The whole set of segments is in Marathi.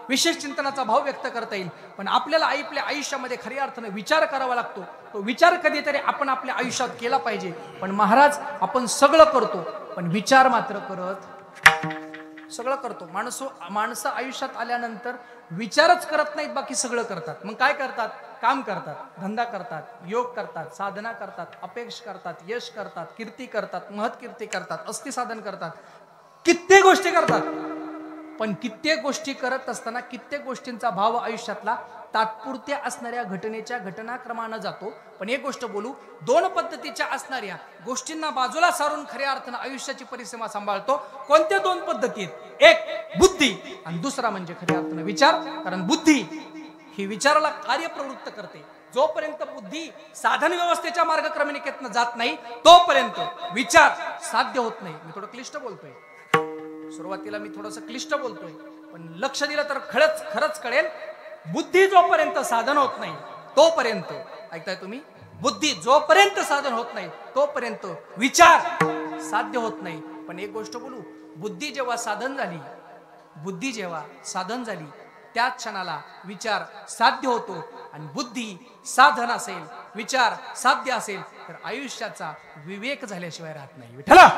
विशेष चिंतनाचा भाव व्यक्त करता येईल, पण आपल्याला आपल्या आयुष्यामध्ये खऱ्या अर्थाने विचार करावा लागतो। तो विचार कधीतरी आपण आपल्या आयुष्यात केला पाहिजे। पण महाराज आपण सगळं करतो पण विचार मात्र सगळं करतो। माणसं आयुष्यात आल्यानंतर विचारच करत नाहीत, बाकी सगळं करतात। मग काय करतात? काम करतात, धंदा करतात, योग करतात, साधना करतात, अपेक्षा करतात, यश करतात, कीर्ती करतात, महत्कीर्ती करतात, अस्थि साधन करतात, कित्येक गोष्टी करतात। पण कित्येक गोष्टी करत असताना कित्येक गोष्टींचा भाव आयुष्यातला तात्पुरत्या असणाऱ्या घटनेच्या घटनाक्रमाने जातो। पण एक गोष्ट बोलू, दोन पद्धतीच्या असणाऱ्या गोष्टींना बाजूला सारून खऱ्या अर्थाने आयुष्याची परिसीमा सांभाळतो। कोणत्या दोन पद्धती आहेत? एक बुद्धी आणि दुसरा म्हणजे खऱ्या अर्थाने विचार। कारण बुद्धी ही विचाराला कार्यप्रवृत्त करते। जोपर्यंत बुद्धी साधन व्यवस्थेच्या मार्गक्रमणिकेतनं जात नाही तोपर्यंत विचार साध्य होत नाही। मी थोडं क्लिष्ट बोलतोय, सुरुवातीला मी थोडंसं क्लिष्ट बोलतोय, पण लक्ष दिलं तर खरंच कळेल। बुद्धी जोपर्यंत साधन होत नाही तोपर्यंत, ऐकताय तुम्ही, बुद्धी जोपर्यंत साधन होत नाही तोपर्यंत विचार साध्य होत नाही। पण एक गोष्ट बोलू, बुद्धी जेव्हा साधन झाली त्याच क्षणाला विचार साध्य होतो। आणि बुद्धी साधन असेल, विचार साध्य असेल तर आयुष्याचा विवेक झाल्याशिवाय राहत नाही। विठ्ठला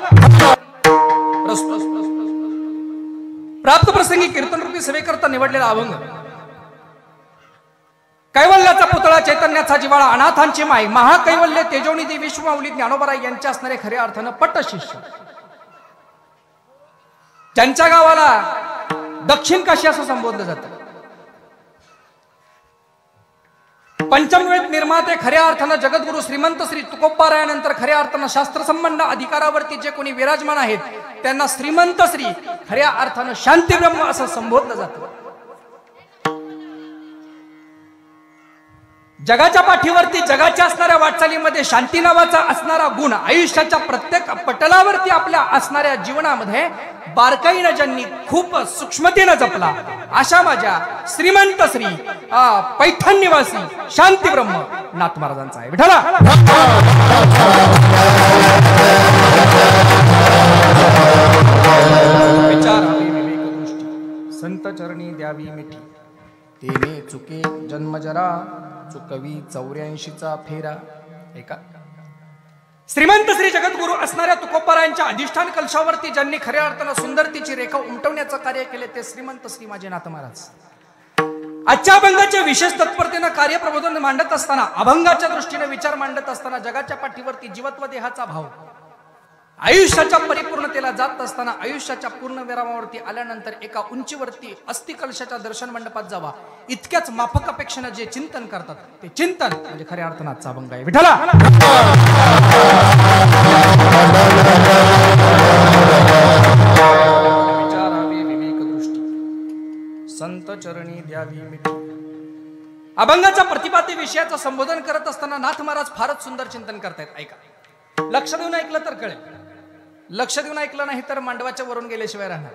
प्राप्त प्रसंगी कीर्तन रूपी सेवेकरता निवडलेला अभंग, कैवल्याचा पुतळा, चैतन्याचा जिवाळा, अनाथांची माई, महाकैवल्य तेजोनिधी विश्वमाऊली ज्ञानोबा यांचे असणारे खऱ्या अर्थानं पट्ट शिष्य, ज्यांच्या गावाला दक्षिण काशी असं संबोधलं जातं। पंचमवेद निर्माते खऱ्या अर्थानं जगद्गुरु श्रीमंत श्री तुकोबारायानंतर खऱ्या अर्थानं शास्त्र संबंध अधिकारावरती जे कोणी विराजमान आहेत त्यांना श्रीमंत श्री खऱ्या अर्थानं शांती ब्रह्म असं संबोधलं जातं। जगाच्या पाठीवरती जगाच्या असणाऱ्या वाटचालीमध्ये शांती नावाचा असणारा गुण आयुष्याच्या प्रत्येक पटलावरती आपल्या असणाऱ्या जीवनामध्ये बारकाईनं ज्यांनी खूप सूक्ष्मतेनं जपला अशा माझ्या श्रीमंत श्री पैठण निवासी शांती ब्रह्म नाथ महाराजांचा आहे। विठ्ठला विचारावी विवेक दृष्टी, संत चरणी द्यावी मिठी, तेने चुके जन्म जरा, चुकवी 84चा फेरा। ऐका, श्रीमंत श्री जगद्गुरु असणाऱ्या तुकोबारायांच्या अधिष्ठान कलशावरती ज्यांनी खऱ्या अर्थानं सुंदरतेची रेखा उमटवण्याचं कार्य केले ते श्रीमंत श्री माझे नाथ महाराज। आजच्या अभंगाचे विशेष तत्परतेनं कार्यप्रबोधन मांडत असताना, अभंगाच्या दृष्टीने विचार मांडत असताना जगाच्या पाठीवरती जीवत्व देहाचा भाव आयुष्याच्या परिपूर्णतेला जात असताना, आयुष्याच्या पूर्ण विरामावरती आल्यानंतर एका उंचीवरती अस्थि कलशाच्या दर्शन मंडपात जावा इतक्याच माफक अपेक्षेनं जे चिंतन करतात ते चिंतन म्हणजे खऱ्या अर्थानं आजचा अभंग आहे। विठ्ठला विचारावी विवेक दृष्टी, संत चरणी द्यावी मिठी। अभंगाच्या प्रतिपाद्य विषयाचं संबोधन करत असताना नाथ महाराज फारच सुंदर चिंतन करतायत। ऐका, लक्ष देऊन ऐकलं तर कळेल, लक्ष देऊन ऐकलं नाही तर मांडवाच्या वरून गेल्याशिवाय राहणार।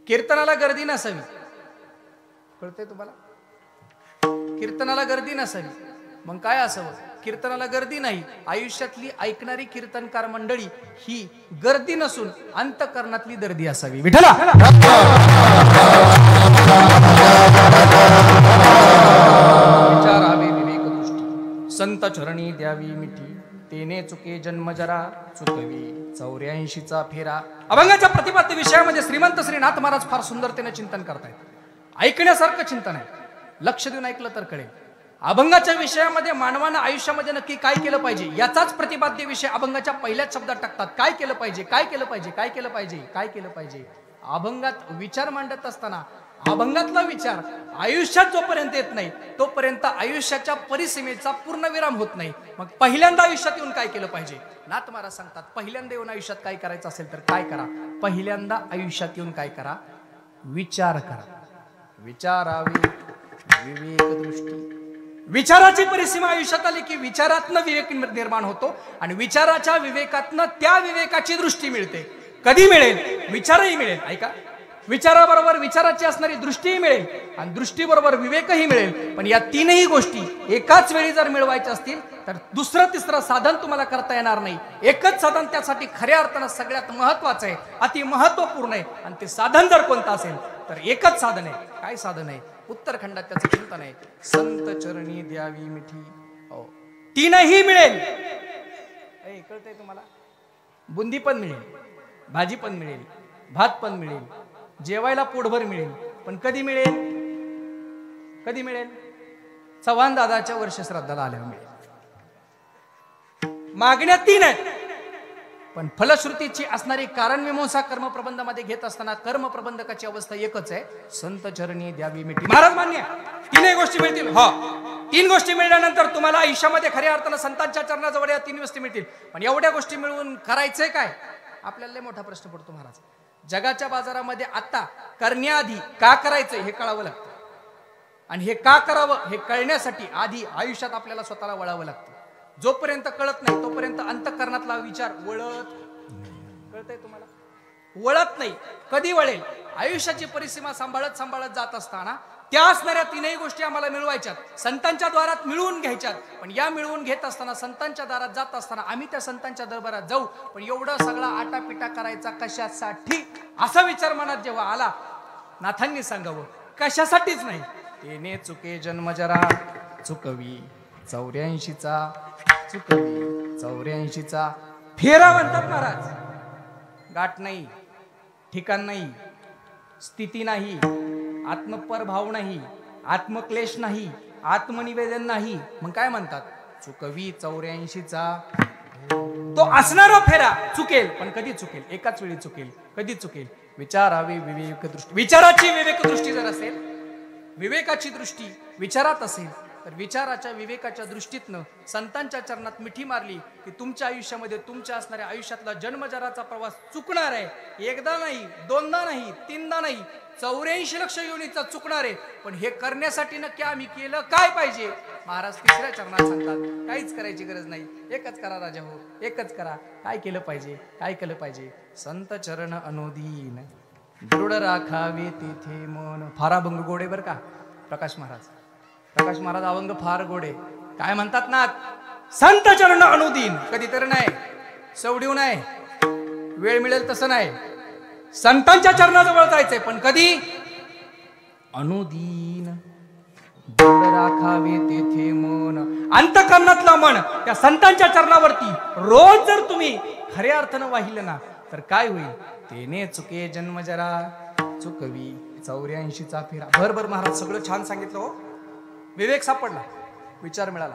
कीर्तनाला गर्दी नसावी, कळतंय तुम्हाला? कीर्तनाला गर्दी नसावी, मग काय असावं? कीर्तनाला गर्दी नाही, आयुष्यातली ऐकणारी कीर्तनकार मंडळी ही गर्दी नसून अंतकरणातली दर्दी असावी। विठ्ठला विचारावे विवेक दृष्टी, संत चरणी द्यावी मिठी, तेने चुके जन्म जरा, चुकवी 84चा फेरा। अभंगाच्या प्रतिपाद्य विषयामध्ये श्रीमंत श्री नाथ महाराज फार सुंदरतेने चिंतन करतायत। ऐकण्यासारखं चिंतन आहे, लक्ष देऊन ऐकलं तर कळेल। अभंगाच्या विषयामध्ये मानवानं आयुष्यामध्ये नक्की काय केलं पाहिजे याचाच प्रतिपाद्य विषय अभंगाच्या पहिल्याच शब्दात टाकतात। काय केलं पाहिजे, काय केलं पाहिजे, काय केलं पाहिजे, काय केलं पाहिजे। अभंगात विचार मांडत असताना अभंगातला विचार आयुष्यात जोपर्यंत येत नाही तोपर्यंत आयुष्याच्या परिसीमेचा पूर्ण विराम होत नाही। मग पहिल्यांदा आयुष्यात येऊन काय केलं पाहिजे? नाथ महाराज सांगतात, पहिल्यांदा येऊन आयुष्यात काय करायचं असेल तर काय करा? पहिल्यांदा आयुष्यात येऊन काय करा? विचार करा। विचारावी विवेक दृष्टी, विचाराची परिसीमा आयुष्यात आली की विचारातनं विवेक निर्माण होतो आणि विचाराच्या विवेकातनं त्या विवेकाची दृष्टी मिळते। कधी मिळेल? विचारही मिळेल। ऐका, विचाराबरोबर विचाराची असणारी दृष्टीही मिळेल आणि दृष्टीबरोबर विवेकही मिळेल. पण या तीनही गोष्टी एकाच वेळी जर मिळवायच्या असतील तर दुसरं तिसरं साधन तुम्हाला करता येणार नाही. एकच साधन त्यासाठी खऱ्या अर्थानं सगळ्यात महत्वाचं आहे, अति महत्वपूर्ण आहे. आणि ते साधन जर कोणतं असेल तर एकच साधन आहे. काय साधन आहे? उत्तरखंडात त्याचं चिंतन आहे, संत चरणी द्यावी मिठी. हो, तीनही मिळेल. कळतंय तुम्हाला? बुंदी पण मिळेल, भाजी पण मिळेल, भात पण मिळेल, जेवायला पोटभर मिळेल. पण कधी मिळेल? कधी मिळेल? चव्हाण दादाच्या वर्ष श्राद्धाला आल्यावर मिळेल. मागण्या तीन आहेत, पण फलश्रुतीची असणारी कारण मीमांसा कर्मप्रबंधामध्ये घेत असताना कर्मप्रबंधकाची अवस्था एकच आहे, संत चरणी द्यावी मिठी. महाराज मान्य, तीनही गोष्टी मिळतील. हो, तीन गोष्टी मिळाल्यानंतर तुम्हाला आयुष्यामध्ये खऱ्या अर्थानं संतांच्या चरणाजवळ या तीन गोष्टी मिळतील. पण एवढ्या गोष्टी मिळवून करायचंय काय? आपल्याला लय मोठा प्रश्न पडतो महाराज. जगाच्या बाजारामध्ये आता करण्याआधी का करायचंय हे कळावं लागतं, आणि हे का करावं हे कळण्यासाठी आधी आयुष्यात आपल्याला स्वतःला वळावं लागतं. जोपर्यंत कळत नाही तोपर्यंत अंतःकरणातला विचार वळत, कळतंय तुम्हाला? वळत नाही. कधी वळेल? आयुष्याची परिसीमा सांभाळत सांभाळत जात असताना त्या असणाऱ्या तीनही गोष्टी आम्हाला मिळवायच्यात, संतांच्या द्वारात मिळवून घ्यायच्यात. पण या मिळवून घेत असताना संतांच्या दारात जात असताना आम्ही त्या संतांच्या दरबारात जाऊ, पण एवढं सगळा आटापिटा करायचा कशासाठी असा विचार मनात जेव्हा आला, नाथांनी सांगावं कशासाठीच नाही. तेने चुके जन्म जरा चुकवी 84चा, चुकवी 84चा फेरा म्हणतात महाराज. गाठ नाही, ठिकाण नाही, स्थिती नाही, आत्मपरभाव नाही, आत्मक्लेश नाही, आत्मनिवेदन नाही. मग काय म्हणतात? चुकवी 84चा. तो असणारा फेरा चुकेल, पण कधी चुकेल? एकाच वेळी चुकेल. कधी चुकेल? विचारावी विवेक दृष्टी. विचाराची विवेक दृष्टी जर असेल, विवेकाची दृष्टी विचारात असेल, तर विचाराच्या विवेकाच्या दृष्टीतनं संतांच्या चरणात मिठी मारली की तुमच्या आयुष्यामध्ये तुमच्या असणाऱ्या आयुष्यातला जन्मजराचा प्रवास चुकणार आहे. एकदा नाही, दोनदा नाही, तीनदा नाही, 84 लक्ष योनीचा चुकणार आहे. पण हे करण्यासाठी नक्की आम्ही केलं काय पाहिजे? महाराज तिसऱ्या चरणात सांगतात काहीच करायची गरज नाही, एकच करा राजा हो, एकच करा. काय केलं पाहिजे? काय केलं पाहिजे? संत चरण अनुदीन दृढ राखावे तेथे मन. फार अभंग गोडे बर का प्रकाश महाराज. प्रकाश महाराज अभंग फार गोडे. काय म्हणतात ना? संत चरण अनुदीन. कधीतरी नाही, सवडीव नाही, वेळ मिळेल तसं नाही, संतांच्या चरणाजवळ जायचंय. पण कधी? अनुदीन दृढ राखावे तेथे मन. अंतःकरणातला मन त्या संतांच्या चरणावरती रोज जर तुम्ही खऱ्या अर्थानं वाहिलं ना तर काय होईल? तेने चुके जन्म जरा चुकवी 84चा फेरा. भरभर महाराज सगळं छान सांगितलं हो. विवेक सापडला, विचार मिळाला,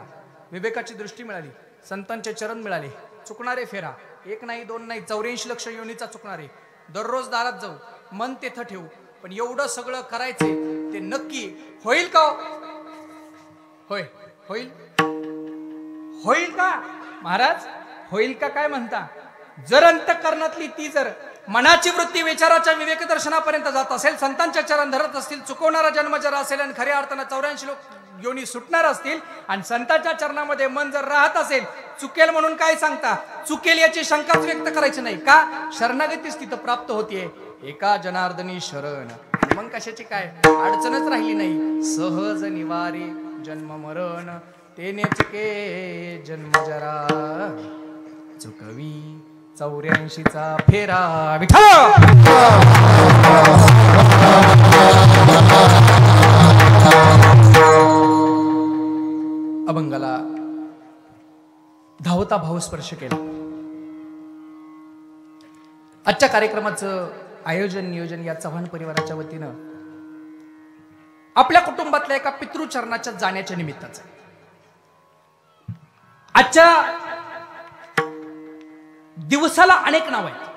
विवेकाची दृष्टी मिळाली, संतांचे चरण मिळाले. चुकणारे फेरा एक नाही, दोन नाही, 84 लक्ष योनीचा चुकणारे. दररोज दारात जाऊ, मन तेथं ठेवू. पण एवढं सगळं करायचंय ते नक्की होईल का? होय, होईल? होईल का महाराज? होईल का काय म्हणता? जर अंतःकरणातली ती जर मनाची वृत्ती विचाराच्या विवेक दर्शनापर्यंत जात असेल, संतांच्या चरण धरत असतील, चुकवणारा जन्म जरा असेल आणि खऱ्या अर्थानं 84 योनी सुटणार असतील, आणि संतांच्या चरणामध्ये मन जर राहत असेल, चुकेल म्हणून काय सांगता? चुकेल याची शंकाच व्यक्त करायची नाही का? शरणागतीच तिथं प्राप्त होतीये. एका जनार्दनी शरण. मग कशाची काय अडचणच राहिली नाही. सहज निवारे जन्म मरण तेने चुके जन्म जरा चुकवी 84चा फेरा. विठ्ठल अभंगाला धावता भावस्पर्श केला. आजच्या कार्यक्रमाचं आयोजन नियोजन या चव्हाण परिवाराच्या वतीनं आपल्या कुटुंबातल्या एका पितृचरणाच्या जाण्याच्या निमित्ताचं. आजच्या दिवसाला अनेक नाव आहेत.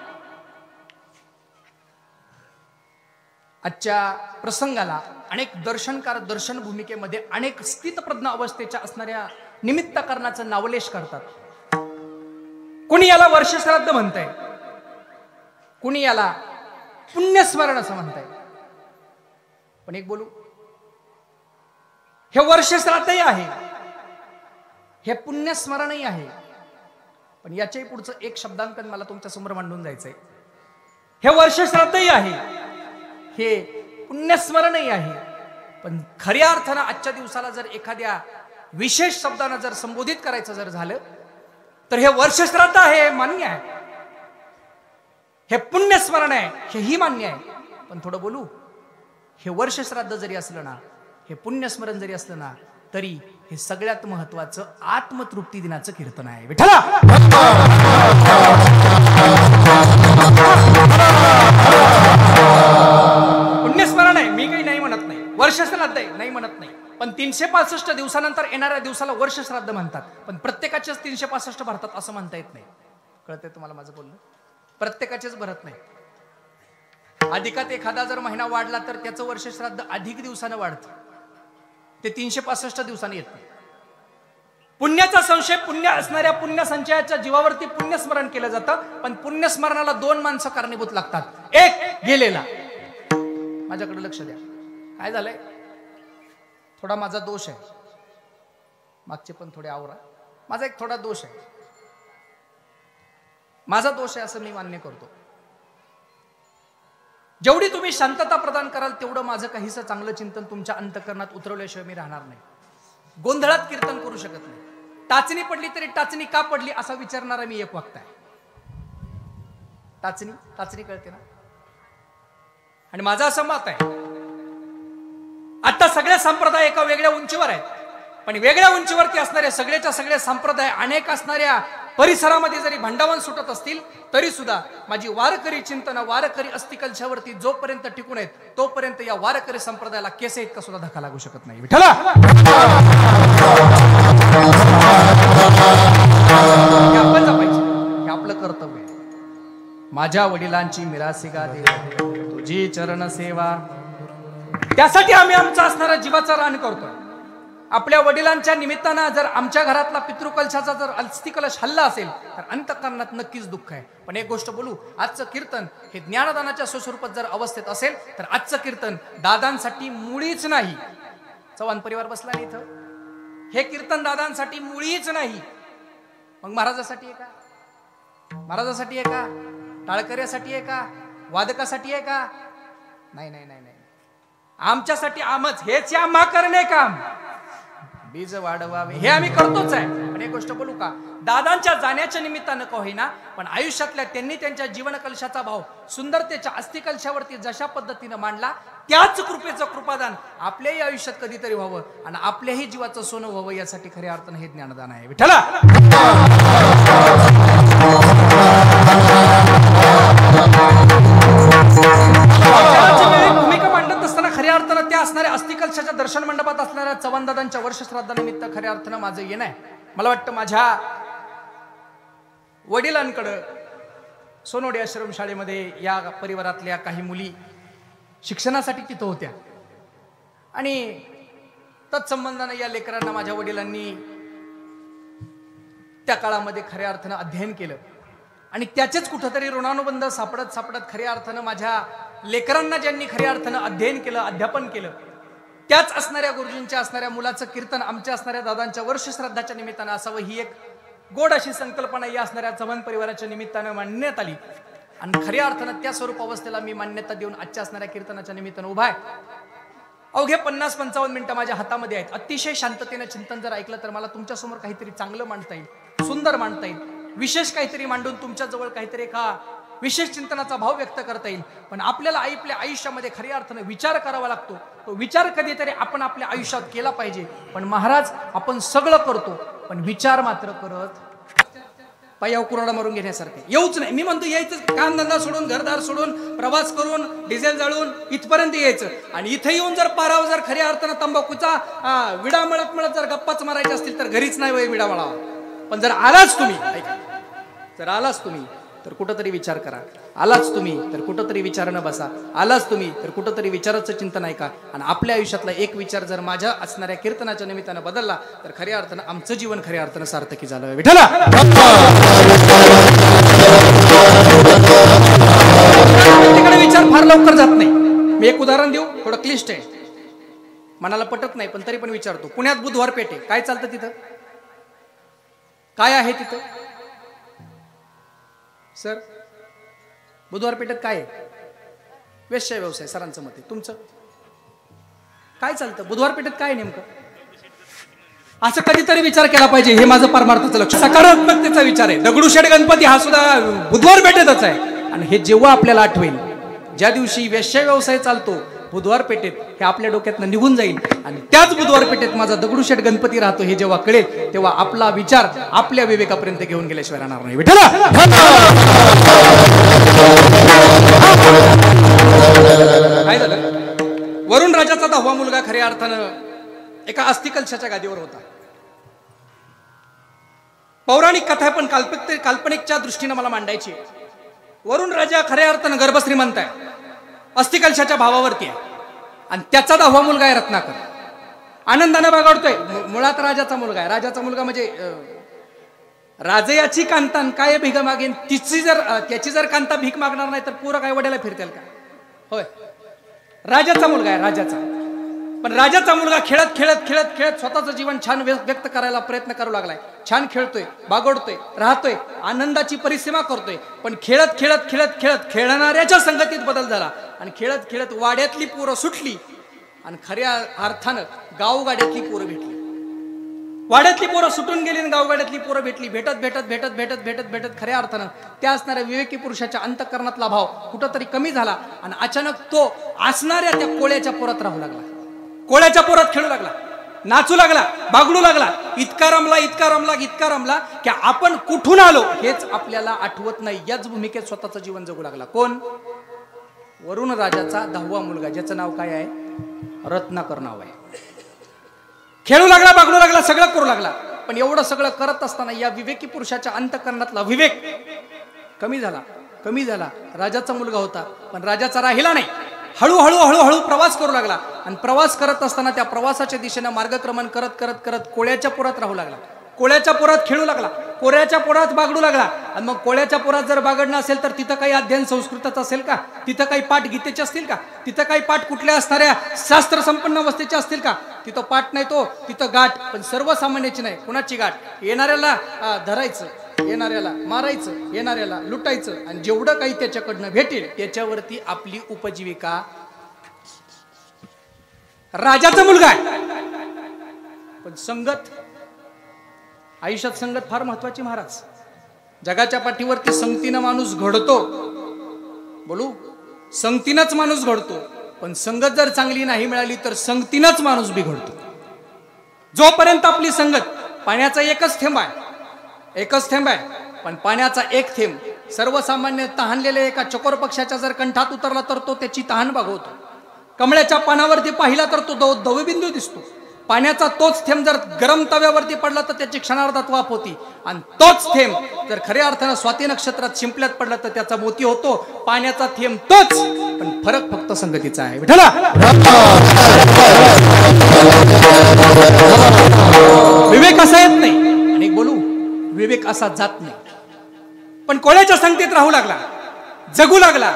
आजच्या प्रसंगाला अनेक दर्शनकार दर्शन भूमिकेमध्ये अनेक स्थितप्रज्ञ अवस्थेच्या असणाऱ्या निमित्तकरणाचं नावलेश करतात. कुणी याला वर्षश्राद्ध म्हणताय, कुणी याला पुण्यस्मरण असं म्हणताय. पण एक बोलू, हे वर्षश्राद्धही आहे, हे पुण्यस्मरणही आहे. पण याच्याही पुढचं एक शब्दांकन मला तुमच्या समोर मांडून जायचंय. हे वर्षश्राद्धही आहे, हे पुण्यस्मरणही आहे, पण खऱ्या अर्थानं आजच्या दिवसाला जर एखाद्या विशेष शब्दानं जर संबोधित करायचं जर झालं तर हे वर्षश्राद्ध आहे, मान्य आहे, हे पुण्यस्मरण आहे, हेही मान्य आहे. पण थोडं बोलू, हे वर्षश्राद्ध जरी असलं ना, हे पुण्यस्मरण जरी असलं ना, तरी हे सगळ्यात महत्वाचं आत्मतृप्ती दिनाचं कीर्तन आहे. विठ्ठला पुण्यस्मरण आहे, मी काही नाही म्हणत नाही, वर्षश्राद्ध आहे नाही म्हणत नाही, पण 365 दिवसानंतर येणाऱ्या दिवसाला वर्षश्राद्ध म्हणतात. पण प्रत्येकाचेच 365 भरतात असं म्हणता येत नाही. कळतंय तुम्हाला माझं बोलणं? प्रत्येकाचेच भरत नाही. अधिकात एखादा जर महिना वाढला तर त्याचं वर्षश्राद्ध अधिक दिवसानं वाढतं, ते 365 दिवसांनी येत नाही. पुण्याचा संशय, पुण्य असणाऱ्या पुण्य संचयाच्या जीवावरती पुण्यस्मरण केलं जातं, पण पुण्यस्मरणाला 2 माणसं कारणीभूत लागतात. एक गेलेला. माझ्याकडे लक्ष द्या, काय झालंय, थोडा माझा दोष आहे, मागचे पण थोडे आवरा, माझा एक थोडा दोष आहे, माझा दोष आहे असं मी मान्य करतो. जेवढी तुम्ही शांतता प्रदान कराल तेवढं माझं काहीसं चांगलं चिंतन तुमच्या अंतःकरणात उतरवल्याशिवाय मी राहणार नाही. गोंधळात कीर्तन करू शकत नाही. टाचणी पडली तरी टाचणी का पडली असा विचारणारा मी एक वक्ता आहे. टाचणी कळते ना? आणि माझं असं मत आहे, आता सगळे संप्रदाय एका वेगळ्या उंचीवर आहेत, पण वेगळ्या उंचीवरती असणारे सगळेच्या सगळे संप्रदाय अनेक असणाऱ्या परिसरामध्ये जरी भांडावून सुटत असतील तरी सुद्धा माझी वारकरी चिंतन, वारकरी अस्थिकलशावरती जोपर्यंत टिकून आहेत तोपर्यंत या वारकरी संप्रदायाला केस इतका सुद्धा धक्का लागू शकत नाही. विठ्ठला आपण जपायचे, हे आपलं कर्तव्य आहे. माझ्या वडिलांची मिरासी गादी तुझी चरण सेवा, त्यासाठी आम्ही आमचा असणारा जीवाचा रान करतोय. आपल्या वडिलांच्या निमित्तानं जर आमच्या घरातला पितृकलशाचा जर अस्थिकलश हल्ला असेल तर अंतःकरणात नक्कीच दुःख आहे. पण एक गोष्ट बोलू, आजचं कीर्तन हे ज्ञानदानाच्या स्वस्वरूपात जर अवस्थेत असेल तर आजचं कीर्तन दादांसाठी मुळीच नाही. चव्हाण परिवार बसला नाही इथं, हे कीर्तन दादांसाठी मुळीच नाही. मग महाराजासाठी आहे का? महाराजासाठी आहे का? टाळकऱ्यासाठी आहे का? वादकासाठी आहे का? नाही नाही नाही नाही, आमच्यासाठी आमच, हेच आम्हा करणे काम, बीज वाढवावे हे आम्ही करतोच आहे. पण एक गोष्ट बोलू का, दादांच्या जाण्याच्या निमित्तानं का होईना पण आयुष्यातल्या त्यांनी त्यांच्या जीवन कलशाचा भाव सुंदरतेच्या अस्थिकलशावरती जशा पद्धतीनं मांडला त्याच कृपेचं कृपादान आपल्याही आयुष्यात कधीतरी व्हावं आणि आपल्याही जीवाचं सोनं व्हावं, यासाठी खऱ्या अर्थानं हे ज्ञानदान आहे. विठ्ठला भूमिका मांडत असताना खऱ्या अर्थानं त्या असणाऱ्या अस्थिकलशाच्या दर्शन मंडपात असणाऱ्या चव्हाणदादांच्या वर्षश्राद्धानिमित्त खऱ्या अर्थानं माझं येणं आहे. मला वाटतं माझ्या वडिलांकडं सोनोडी आश्रम शाळेमध्ये या परिवारातल्या काही मुली शिक्षणासाठी तिथं होत्या आणि तत्संबंधानं या लेकरांना माझ्या वडिलांनी त्या काळामध्ये खऱ्या अर्थानं अध्ययन केलं आणि त्याचेच कुठंतरी ऋणानुबंध सापडत सापडत खऱ्या अर्थानं माझ्या लेकरांना ज्यांनी खऱ्या अर्थानं अध्ययन केलं, अध्यापन केलं, त्याच असणाऱ्या गुरुजींच्या असणाऱ्या मुलाचं कीर्तन आमच्या असणाऱ्या दादांच्या वर्षश्राद्धाच्या निमित्तानं असावं, ही एक गोड अशी संकल्पना या असणाऱ्या चव्हाण परिवाराच्या निमित्तानं मांडण्यात आली आणि खऱ्या अर्थानं त्या स्वरूप अवस्थेला मी मान्यता देऊन आजच्या असणाऱ्या कीर्तनाच्या निमित्तानं उभा आहे. अवघे 50-55 मिनिटं माझ्या हातामध्ये आहेत. अतिशय शांततेनं चिंतन जर ऐकलं तर मला तुमच्यासमोर काहीतरी चांगलं मांडता येईल, सुंदर मांडता येईल, विशेष काहीतरी मांडून तुमच्या जवळ काहीतरी एका विशेष चिंतनाचा भाव व्यक्त करता येईल. पण आपल्याला आपल्या आयुष्यामध्ये खऱ्या अर्थानं विचार करावा लागतो. तो विचार कधीतरी आपण आपल्या आयुष्यात केला पाहिजे. पण महाराज आपण सगळं करतो पण विचार मात्र करत पायावर कुराडा मारून घेण्यासारखे येऊच नाही. मी म्हणतो यायचं, कामधंदा सोडून, घरदार सोडून, प्रवास करून, डिझेल जाळून इथपर्यंत यायचं आणि इथं येऊन जर पारावर जर खऱ्या अर्थानं तंबाखूचा विडा मळत जर गप्पाच मारायच्या असतील तर घरीच नाही वय विडा मळावा. पण जर आलाच तुम्ही, ऐका, जर आलाच तुम्ही तर कुठंतरी विचार करा. आलाच तुम्ही तर कुठंतरी विचारानं बसा. आलाच तुम्ही तर कुठंतरी विचाराचं चिंतन ऐका आणि आपल्या आयुष्यातला एक विचार जर माझ्या असणाऱ्या कीर्तनाच्या निमित्तानं बदलला तर खऱ्या अर्थानं आमचं जीवन खऱ्या अर्थानं सार्थकी झालं. विठ्ठला तिकडे विचार फार लवकर जात नाही. मी एक उदाहरण देऊ, थोडं क्लिष्ट आहे, मनाला पटत नाही पण तरी पण विचारतो. पुण्यात बुधवार पेठ आहे, काय चालतं तिथं? काय आहे तिथं सर? बुधवार पेठेत काय आहे? वेश्या व्यवसाय सरांचं मत आहे, तुमचं काय चालतं? बुधवार पेठेत काय नेमकं? असं कधीतरी विचार केला पाहिजे. हे माझं परमार्थाचं लक्ष, सकारात्मकतेचा विचार आहे. दगडूशेठ गणपती हा सुद्धा बुधवार पेठेतच आहे. आणि हे जेव्हा आपल्याला आठवेल, ज्या दिवशी वेश्या व्यवसाय चालतो बुधवार पेठेत, हे आपल्या डोक्यातनं निघून जाईल. आणि त्याच बुधवार पेठेत माझा दगडूशेठ गणपती राहतो हे जेव्हा कळेल, तेव्हा आपला विचार आपल्या विवेकापर्यंत घेऊन गेल्याशिवाय राहणार नाही. विठ्ठला काय झालं? वरुण राजाचा 10वा मुलगा खऱ्या अर्थानं एका अस्थिकलशाच्या गादीवर होता. पौराणिक कथा पण काल्पनिकच्या दृष्टीने मला मांडायची. वरुण राजा खऱ्या अर्थानं गर्भश्रीमंत आहे, अस्थिकलशाच्या भावावरती आहे. आणि त्याचा 10वा मुलगा आहे रत्नाकर. आनंदाने बागडतोय. मुळात राजाचा मुलगा आहे. राजाचा मुलगा म्हणजे राजयाची कांतान काय भीक मागेन, त्याची जर कांता भीक मागणार नाही तर पुरं काय वड्याला फिरतेल का? होय, राजाचा मुलगा आहे, राजाचा. पण राजाचा मुलगा खेळत खेळत खेळत खेळत स्वतःचं जीवन छान व्यक्त करायला प्रयत्न करू लागलाय. छान खेळतोय, बागडतोय, राहतोय, आनंदाची परिसीमा करतोय. पण खेळत खेळत खेळत खेळत खेळणाऱ्याच्या संगतीत बदल झाला. आणि खेळत खेळत वाड्यातली पोरं सुटली आणि खऱ्या अर्थानं गावगाड्यातली पोरं भेटली. वाड्यातली पोरं सुटून गेली आणि गावगाड्यातली पोरं भेटली. भेटत भेटत भेटत भेटत भेटत भेटत खऱ्या अर्थानं त्या असणाऱ्या विवेकी पुरुषाच्या अंतःकरणातला भाव कुठंतरी कमी झाला. आणि अचानक तो असणाऱ्या त्या कोळ्याच्या पोरात राहू लागला. कोळ्याच्या पोरात खेळू लागला, नाचू लागला, बागडू लागला. इतका रमला इतका रमला इतका रमला की आपण कुठून आलो हेच आपल्याला आठवत नाही. याच भूमिकेत स्वतःचं जीवन जगू लागला. कोण? वरुण राजाचा 10वा मुलगा, ज्याचं नाव काय आहे? रत्नाकर नाव आहे. खेळू लागला, बागडू लागला, सगळं करू लागला. पण एवढं सगळं करत असताना या विवेकी पुरुषाच्या अंतःकरणातला विवेक कमी झाला, कमी झाला. राजाचा मुलगा होता पण राजाचा राहिला नाही. हळूहळू हळूहळू प्रवास करू लागला. आणि प्रवास करत असताना त्या प्रवासाच्या दिशेनं मार्गक्रमण करत करत करत कोळ्याच्या पोरात राहू लागला. कोळ्याच्या पोरात खेळू लागला, कोळ्याच्या पोरात बागडू लागला. आणि मग कोळ्याच्या पोरात जर बागडणं असेल तर तिथं काही अध्ययन संस्कृताचं असेल का? तिथं काही पाठ गीतेचे असतील का? तिथं काही पाठ कुठल्या असणाऱ्या शास्त्र संपन्न अवस्थेचे असतील का? तिथं पाठ नाही, तो तिथं गाठ. पण सर्वसामान्याची नाही. कुणाची गाठ? येणाऱ्याला धरायचं, येणाऱ्याला मारायचं, येणाऱ्याला लुटायचं. आणि जेवढं काही त्याच्याकडनं भेटेल त्याच्यावरती आपली उपजीविका. राजाचा मुलगा आहे पण संगत, आयुष्यात संगत फार महत्वाची. महाराज, जगाच्या पाठीवरती संगतीनं माणूस घडतो. बोलू, संगतीनंच माणूस घडतो. पण संगत जर चांगली नाही मिळाली तर संगतीनंच माणूस बिघडतो. जोपर्यंत आपली संगत, पाण्याचा एकच थेंब आहे, एकच थेंब आहे. पण पाण्याचा एक थेंब सर्वसामान्य तहानलेल्या एका चकोर पक्षाच्या जर कंठात उतरला तर तो त्याची तहान भागवतो. कमळ्याच्या पानावरती पाहिला तर तो दवबिंदू दिसतो. पाण्याचा तोच थेंब जर गरम तव्यावरती पडला तर त्याची क्षणार्धात वाफ होती. आणि तोच थेंब जर खऱ्या अर्थानं स्वाती नक्षत्रात शिंपल्यात पडला तर त्याचा मोती होतो. पाण्याचा थेंब तोच, पण फरक फक्त संगतीचा आहे. विठ्ठला, विवेक असा येत नाही आणि बोलू विवेक असा जात नाही. पण कोळ्याच्या संगतीत राहू लागला, जगू लागला,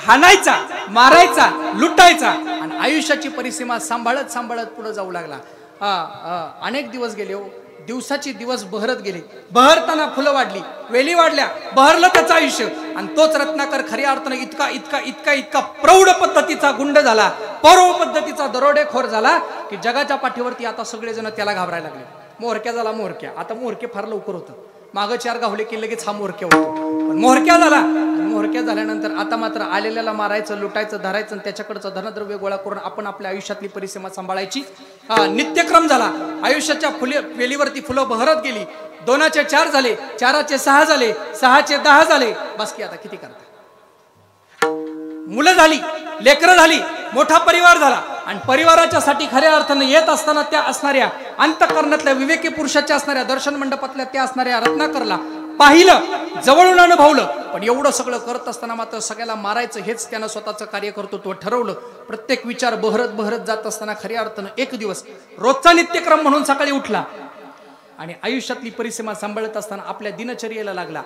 हाणायचा, मारायचा, लुटायचा. आणि आयुष्याची परिसीमा सांभाळत सांभाळत पुढे जाऊ लागला. अनेक दिवस गेले हो. दिवसाची दिवस बहरत गेले. बहरताना फुलं वाढली, वेली वाढल्या, बहरलं त्याचं आयुष्य. आणि तोच रत्नाकर खऱ्या अर्थानं इतका इतका इतका इतका प्रौढ पद्धतीचा गुंड झाला, पर्व पद्धतीचा दरोडेखोर झाला की जगाच्या पाठीवरती आता सगळेजण त्याला घाबरायला लागले. मोहरक्या झाला, मोहरक्या. आता मोहरके फार लवकर होतं. मागं 4 गावले की लगेच हा मोहरक्या होतो. पण मोहरक्या झाला. मोहरक्या झाल्यानंतर आता मात्र आलेल्याला मारायचं, लुटायचं, धरायचं आणि त्याच्याकडचं धनद्रव्य गोळा करून आपण आपल्या आयुष्यातली परिसीमा सांभाळायची नित्यक्रम झाला. आयुष्याच्या वेलीवरती फुलं बहरत गेली. 2चे 4 झाले, 4चे 6 झाले, 6चे 10 झाले. बस की आता किती करता? मुलं झाली, लेकरं झाली, मोठा परिवार झाला. आणि परिवाराच्या साठी खऱ्या अर्थानं येत असताना त्या असणाऱ्या अंतःकरणातल्या विवेकी पुरुषाच्या असणाऱ्या दर्शन मंडपातल्या त्या असणाऱ्या रत्नाकरला पाहिलं, जवळून अनुभवलं. पण एवढं सगळं करत असताना मात्र सगळ्याला मारायचं हेच त्यानं स्वतःचं कार्य कर्तृत्व ठरवलं. प्रत्येक विचार बहरत बहरत जात असताना खऱ्या अर्थानं एक दिवस रोजचा नित्यक्रम म्हणून सकाळी उठला आणि आयुष्यातली परिसीमा सांभाळत असताना आपल्या दिनचर्येला लागला.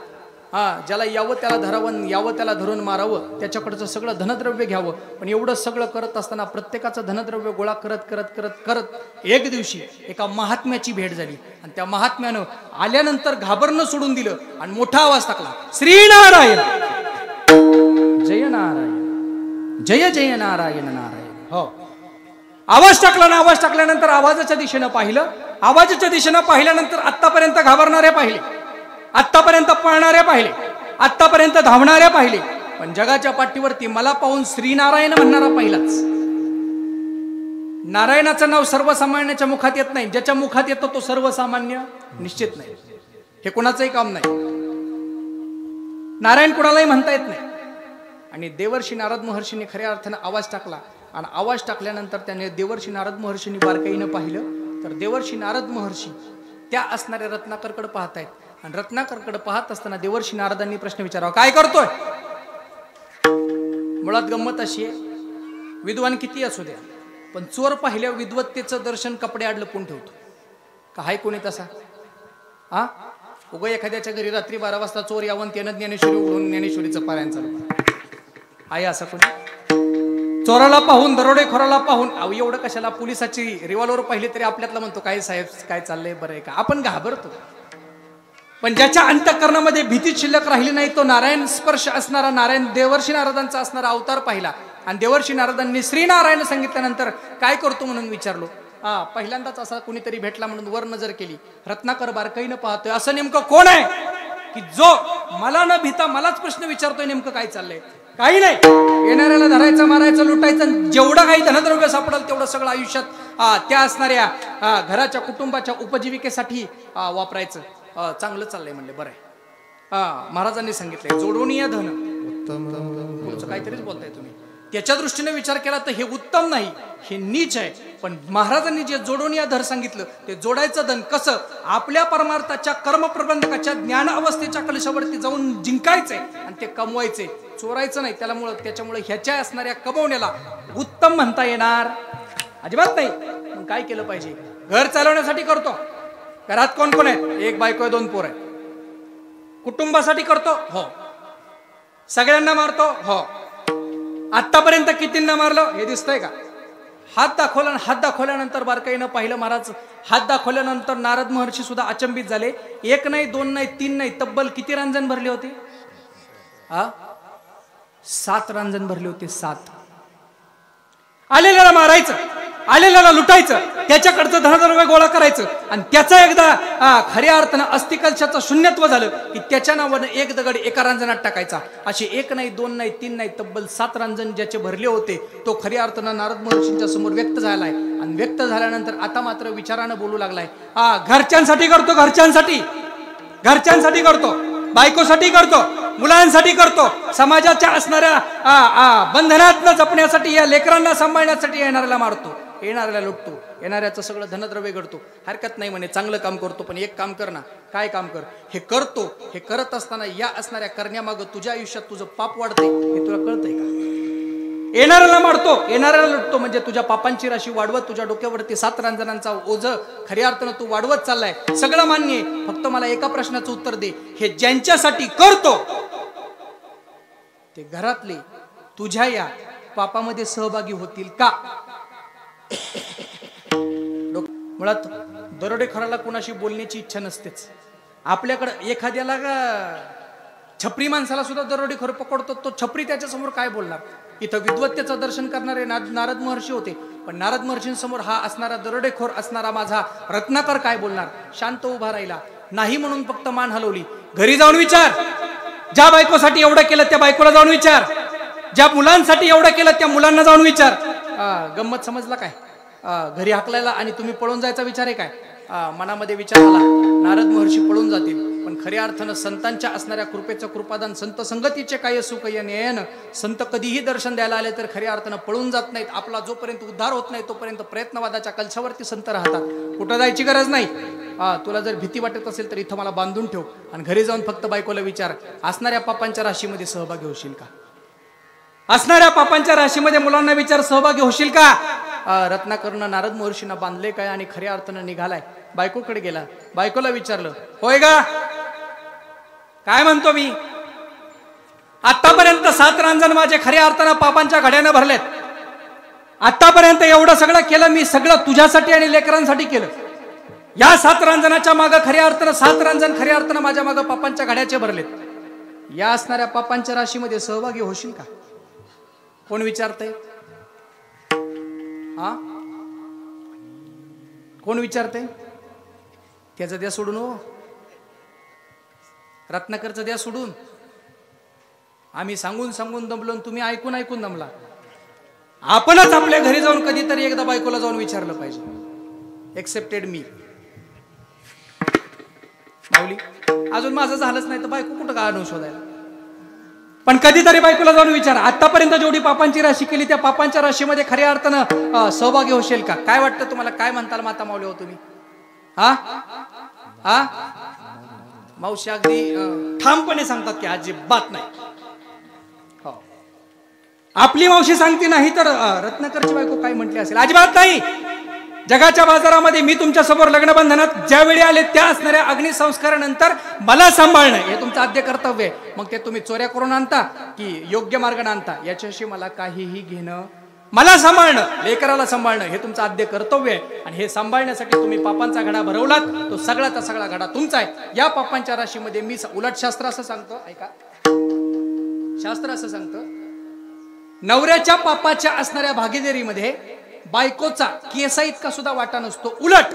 ज्याला यावं त्याला धरावं, यावं त्याला धरून मारावं, त्याच्याकडचं सगळं धनद्रव्य घ्यावं. पण एवढं सगळं करत असताना प्रत्येकाचं धनद्रव्य गोळा करत करत करत करत एक दिवशी एका महात्म्याची भेट झाली. आणि त्या महात्म्यानं आल्यानंतर घाबरणं सोडून दिलं आणि मोठा आवाज टाकला, श्रीनारायण, जय नारायण. जय जय नारायण नारायण. हो, आवाज टाकला ना, आवाज टाकल्यानंतर आवाजाच्या दिशेनं पाहिलं, आवाजाच्या दिशेनं पाहिल्यानंतर आत्तापर्यंत घाबरणारे पाहिले, आत्तापर्यंत पळणारे पाहिले, आत्तापर्यंत धावणारे पाहिले, पण जगाच्या पाठीवरती मला पाहून श्रीनारायण म्हणणारा पहिलाच. नारायणाचं नाव सर्वसामान्याच्या मुखात येत नाही, ज्याच्या मुखात येतो तो सर्वसामान्य निश्चित नाही. हे कोणाचंही काम नाही, नारायण कोणालाही म्हणता येत नाही. आणि देवर्षी नारद महर्षींनी खऱ्या अर्थानं आवाज टाकला, आणि आवाज टाकल्यानंतर त्याने देवर्षी नारद महर्षींनी बारकाईनं पाहिलं तर देवर्षी नारद महर्षी त्या असणाऱ्या रत्नाकरकडे पाहतायत. आणि रत्नाकरकडे पाहत असताना देवर्षी नारदांनी प्रश्न विचारावा, काय करतोय? मुळात गंमत अशी आहे, विद्वान किती असू द्या, पण चोर पाहिल्या विद्वत्तेचं दर्शन कपडे आड लपून ठेवतो का? हाय कोणी तसा? हा, उगा एखाद्याच्या घरी रात्री 12 वाजता चोर यावं त्यानं ज्ञानेश्वरी उघडून ज्ञानेश्वरीचं पारायण चालू आहे असं कोणी? चोराला पाहून, दरोडेखोराला पाहून, एवढं कशाला? पोलिसाची रिव्हॉल्वर पाहिली तरी आपल्यातला म्हणतो, काय साहेब काय चाललंय, बरं आहे का? आपण घाबरतो. पण ज्याच्या अंतःकरणामध्ये भीती शिल्लक राहिली नाही, तो नारायण स्पर्श असणारा, नारायण देवर्षी नारदांचा असणारा अवतार पाहिला. आणि देवर्षी नारदांनी श्रीनारायण सांगितल्यानंतर काय करतो म्हणून विचारलो. पहिल्यांदाच असा कुणीतरी भेटला म्हणून वर नजर केली. रत्नाकर बारकाईनं पाहतोय, असं नेमकं कोण आहे की जो मला न भीता मलाच प्रश्न विचारतोय, नेमकं काय चाललंय? काही नाही, येणाऱ्याला धरायचं, मारायचं, लुटायचं, जेवढं काही धनद्रव्य सापडेल तेवढं सगळं आयुष्यात त्या असणाऱ्या घराच्या कुटुंबाच्या उपजीविकेसाठी वापरायचं. चांगलं चाललंय म्हणले, बरं आहे. महाराजांनी सांगितलंय जोडून या धन उत्तम, काहीतरीच बोलताय तुम्ही. त्याच्या दृष्टीने विचार केला तर हे उत्तम नाही, हे नीच आहे. पण महाराजांनी जे जोडून या धर सांगितलं ते जोडायचं धन कसं? आपल्या परमार्थाच्या कर्मप्रबंधकाच्या ज्ञान अवस्थेच्या कलशावरती जाऊन जिंकायचंय आणि ते कमवायचे, चोरायचं नाही. त्याच्यामुळे ह्याच्या असणाऱ्या कमवण्याला उत्तम म्हणता येणार अजिबात नाही. मग काय केलं पाहिजे? घर चालवण्यासाठी करतो. घरात कोण कोण आहे? एक बायको आहे, 2 पोर आहे. कुटुंबासाठी करतो, हो. सगळ्यांना मारतो, हो. आतापर्यंत कितींना मारलं हे दिसतंय का? हात दाखवला, हात दाखवल्यानंतर बारकाईनं पाहिलं महाराज. हात दाखवल्यानंतर नारद महर्षी सुद्धा अचंबित झाले. 1 नाही, 2 नाही, 3 नाही, तब्बल किती रांजण भरले होते? 7 रांजण भरले होते. 7. आलेल्याला मारायचं, आलेल्याला लुटायचं, त्याच्याकडचं धनद्रव्य गोळा करायचं आणि त्याचा एकदा खऱ्या अर्थानं अस्थिकलशाचं शून्यत्व झालं की त्याच्या नावानं एक दगड एका रांजणात टाकायचा. असे 1 नाही, 2 नाही, 3 नाही, तब्बल 7 रांजण ज्याचे भरले होते तो खऱ्या अर्थानं नारद महर्षींच्या समोर व्यक्त झालाय. आणि व्यक्त झाल्यानंतर आता मात्र विचारानं बोलू लागलाय. घरच्यांसाठी करतो, घरच्यांसाठी, घरच्यांसाठी करतो, बायकोसाठी करतो, मुलांसाठी करतो, समाजाच्या असणाऱ्या बंधनातनं जपण्यासाठी, या लेकरांना सांभाळण्यासाठी येणाऱ्याला मारतो, येणाऱ्याला लुटतो, येणाऱ्याचं सगळं धनद्रव्य करतो. हरकत नाही म्हणे, चांगलं काम करतो, पण एक काम कर ना. काय काम कर? हे करतो, हे करत असताना या असणाऱ्या करण्यामागं तुझ्या आयुष्यात तुझं पाप वाढतंय हे तुला कळतंय का? येणाऱ्याला मारतो, येणाऱ्याला लुटतो, म्हणजे तुझ्या पापांची राशी वाढवत तुझ्या डोक्यावरती 7 रांजणांचा ओझ खऱ्या अर्थानं तू वाढवत चाललाय. सगळं मान्य आहे, फक्त मला एका प्रश्नाचं उत्तर दे. हे ज्यांच्यासाठी करतो ते घरातले तुझ्या या पापामध्ये सहभागी होतील का? मुळात दरोडेखोराला कोणाशी बोलण्याची इच्छा नसतेच. आपल्याकडे एखाद्याला छपरी माणसाला सुद्धा दरोडेखोर पकडतो, तो छपरी त्याच्या समोर काय बोलणार? इथं विद्वत्तेचं दर्शन करणारे नारद महर्षी होते, पण नारद महर्षींसमोर हा असणारा दरोडेखोर असणारा माझा रत्नाकर काय बोलणार? शांत उभा राहिला नाही, म्हणून फक्त मान हलवली. घरी जाऊन विचार, ज्या बायकोसाठी एवढं केलं त्या बायकोला जाऊन विचार, ज्या मुलांसाठी एवढं केलं त्या मुलांना जाऊन विचार. गंमत समजला काय? घरी हाकलायला आणि तुम्ही पळून जायचा विचार आहे काय? मनामध्ये विचार आला नारद महर्षी पळून जातील, पण खऱ्या अर्थानं संतांच्या असणाऱ्या कृपेचं कृपादान, संत संगतीचे काय सुख या नयन. संत कधीही दर्शन द्यायला आले तर खऱ्या अर्थानं पळून जात नाहीत. आपला जोपर्यंत उद्धार होत नाही तोपर्यंत प्रयत्नवादाच्या कलशावरती संत राहतात. कुठं जायची गरज नाही. तुला जर भीती वाटत असेल तर इथं मला बांधून ठेव आणि घरी जाऊन फक्त बायकोला विचार, असणाऱ्या पापांच्या राशीमध्ये सहभागी होशील का? असणाऱ्या पापांच्या राशीमध्ये मुलांना विचार, सहभागी होशील का? रत्नाकरनं नारद महर्षींना बांधले काय आणि खऱ्या अर्थानं निघालाय. बायकोकडे गेला, बायकोला विचारलं, होय गा, काय म्हणतो मी? आतापर्यंत 7 रांजण माझे खऱ्या अर्थानं पापांच्या घड्यानं भरलेत. आतापर्यंत एवढं सगळं केलं मी, सगळं तुझ्यासाठी आणि लेकरांसाठी केलं. या 7 रांजणाच्या मागं खऱ्या अर्थानं 7 रांजण खऱ्या अर्थानं माझ्या मागं पापांच्या घड्याचे भरलेत. या असणाऱ्या पापांच्या राशीमध्ये सहभागी होशील का? कोण विचारतंय? हा, कोण विचारतंय? त्याचं द्या सोडून हो, रत्नाकरचं द्या सोडून. आम्ही सांगून सांगून दमलो, तुम्ही ऐकून ऐकून दमला. आपणच आपल्या घरी जाऊन कधीतरी एकदा बायकोला जाऊन विचारलं पाहिजे. एक्सेप्टेड मी. माऊली, अजून माझं झालंच नाही तर बायको कुठं का आणून शोधायला? पण कधीतरी बायकोला जाऊन विचार. आतापर्यंत जेवढी पापांची राशी केली त्या पापांच्या राशीमध्ये खऱ्या अर्थानं सहभागी होशील का? काय वाटतं तुम्हाला? काय म्हणताल माता माऊली हो तुम्ही? हा हा, मावशी अगदी ठामपणे सांगतात की अजिबात नाही. हो, आपली मावशी सांगते नाही तर रत्नाकरची बायको काय म्हटली असेल? अजिबात नाही. जगाच्या बाजारामध्ये मी तुमच्या समोर लग्नबंधनात ज्यावेळी आले त्या असणाऱ्या अग्निसंस्कारानंतर मला सांभाळणं हे तुमचं आद्य कर्तव्य आहे. मग ते तुम्ही चोऱ्या करून आणता की योग्य मार्गाने आणता याच्याशी मला काहीही घेणं. मला सांभाळणं, लेकराला सांभाळणं हे तुमचं आद्य कर्तव्य आहे. आणि हे सांभाळण्यासाठी तुम्ही पापांचा घडा भरवलात, तो सगळाचा सगळा घडा तुमचा आहे. या पापांच्या राशीमध्ये मी उलट शास्त्र असं सांगतं, ऐका, शास्त्र असं सांगतं, नवऱ्याच्या पापाच्या असणाऱ्या भागीदारीमध्ये बायकोचा केसा इतका सुद्धा वाटा नसतो. उलट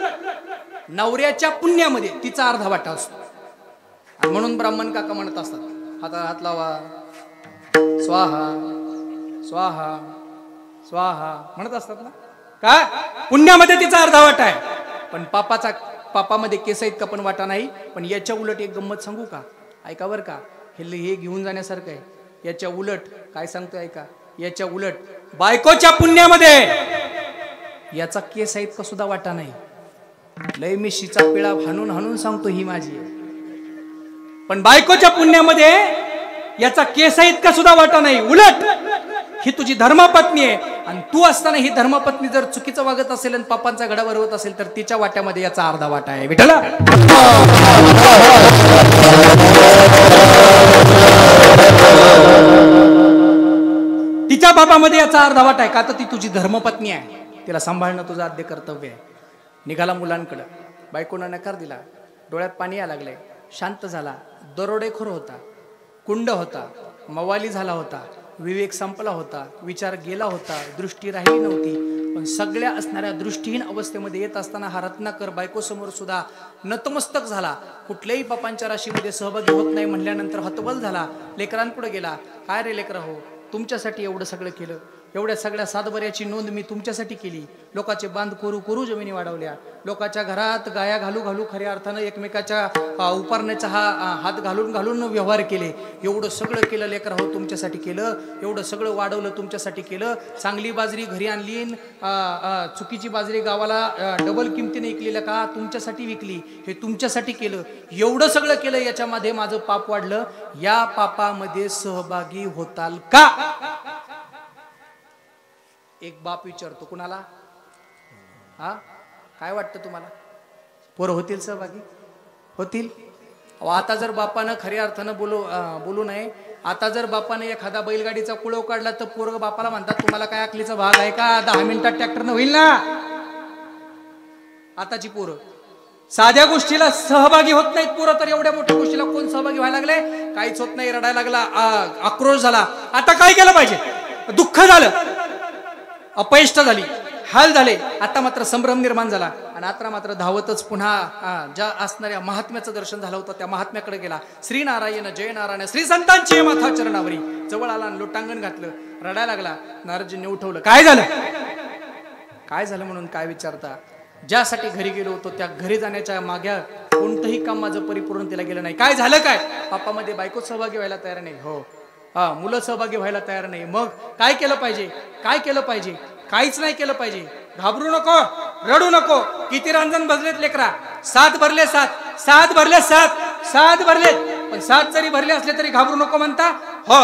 नवऱ्याच्या पुण्यामध्ये तिचा अर्धा वाटा असतो. आणि म्हणून ब्राह्मण काका म्हणत असतात, हाताला हात लावा, स्वाहा स्वाहा स्वाहा म्हणत असतात ना. काय पुण्यामध्ये तिचा अर्धा वाटा आहे, पण पापामध्ये केसा इतका पण वाटा नाही. पण याच्या उलट एक गंमत सांगू का? ऐका बर का, हे घेऊन जाण्यासारखं आहे. याच्या उलट काय सांगतोय ऐका, याच्या उलट बायकोच्या पुण्यामध्ये याचा केस इतका सुद्धा वाटा नाही. लय मिशीचा पिळा हाणून हाणून सांगतो ही माझी आहे. पण बायकोच्या पुण्यामध्ये याचा केस इतका सुद्धा वाटा नाही. उलट ही तुझी धर्मपत्नी आहे आणि तू असताना ही धर्मपत्नी जर चुकीचं वागत असेल आणि पापांचा घडा भरवत असेल तर तिच्या वाट्यामध्ये याचा अर्धा वाटा आहे. विठ्ठला, तिच्या बापामध्ये याचा अर्धा वाटा आहे. का तर ती तुझी धर्मपत्नी आहे, तिला सांभाळणं तुझं आद्य कर्तव्य आहे. निघाला मुलांकडं, बायकोनं नकार दिला, डोळ्यात पाणी यायला लागलंय, शांत झाला. दरोडेखोर होता, कुंड होता, मवाली झाला होता, विवेक संपला होता, विचार गेला होता, दृष्टी राहिली नव्हती. पण सगळ्या असणाऱ्या दृष्टीहीन अवस्थेमध्ये येत असताना हा रत्नाकर बायकोसमोर सुद्धा नतमस्तक झाला. कुठल्याही पापांच्या राशीमध्ये सहभागी होत नाही म्हणल्यानंतर हतबल झाला. लेकरांपुढे गेला, काय रे लेकरा हो, तुमच्यासाठी एवढं सगळं केलं, एवढ्या सगळ्या सातबऱ्याची नोंद मी तुमच्यासाठी केली. लोकांचे बांध करू करू जमिनी वाढवल्या, लोकांच्या घरात गाया घालू घालू खऱ्या अर्थानं एकमेकाच्या उपरण्याचा हात घालून घालून व्यवहार केले. एवढं सगळं केलं लेकरा हो तुमच्यासाठी केलं, एवढं सगळं वाढवलं तुमच्यासाठी केलं. चांगली बाजरी घरी आणली, चुकीची बाजरी गावाला डबल किमतीने विकलेलं का तुमच्यासाठी विकली, हे तुमच्यासाठी केलं. एवढं सगळं केलं, याच्यामध्ये माझं पाप वाढलं. या पापामध्ये सहभागी होताल का? एक बाप विचारतो कुणाला, हा काय वाटतं तुम्हाला? पोरं होतील सहभागी? होतील? आता जर बापानं खऱ्या अर्थानं बोलू नये, आता जर बापाने एखादा बैलगाडीचा कुळव काढला तर पोरग बापाला म्हणतात तुम्हाला काय अकलीचा भाग आहे का? 10 मिनिटात ट्रॅक्टरनं होईल ना. आताची पोरं साध्या गोष्टीला सहभागी होत नाहीत. पोरं तर एवढ्या मोठ्या गोष्टीला कोण सहभागी व्हायला लागले? काहीच होत नाही, रडायला लागला, आक्रोश झाला. आता काय केलं पाहिजे? दुःख झालं, अपयष्ट झाली, हाल झाले. आता मात्र संभ्रम निर्माण झाला आणि आता मात्र धावतच पुन्हा ज्या असणाऱ्या महात्म्याचं दर्शन झालं होतं त्या महात्म्याकडे गेला. श्री नारायण जय नारायण, श्री संतांची माथा चरणावरी. जवळ आला, लोटांगण घातलं, रडायला लागला. नारदजींनी उठवलं. काय झालं? काय झालं म्हणून काय विचारता? ज्यासाठी घरी गेलो होतो त्या घरी जाण्याच्या माग्या कोणतंही काम माझं परिपूर्णतेला गेलं नाही. काय झालं? काय पापामध्ये बायको सहभागी व्हायला तयार नाही. हो, मुलं सहभागी व्हायला तयार नाही. मग काय केलं पाहिजे? काय केलं पाहिजे? काहीच नाही केलं पाहिजे. घाबरू नको, रडू नको. किती रांजण भरलेत लेकरा? 7 भरले, 7 भरले, 7 भरले. पण 7 जरी भरले असले तरी घाबरू नको म्हणता. हो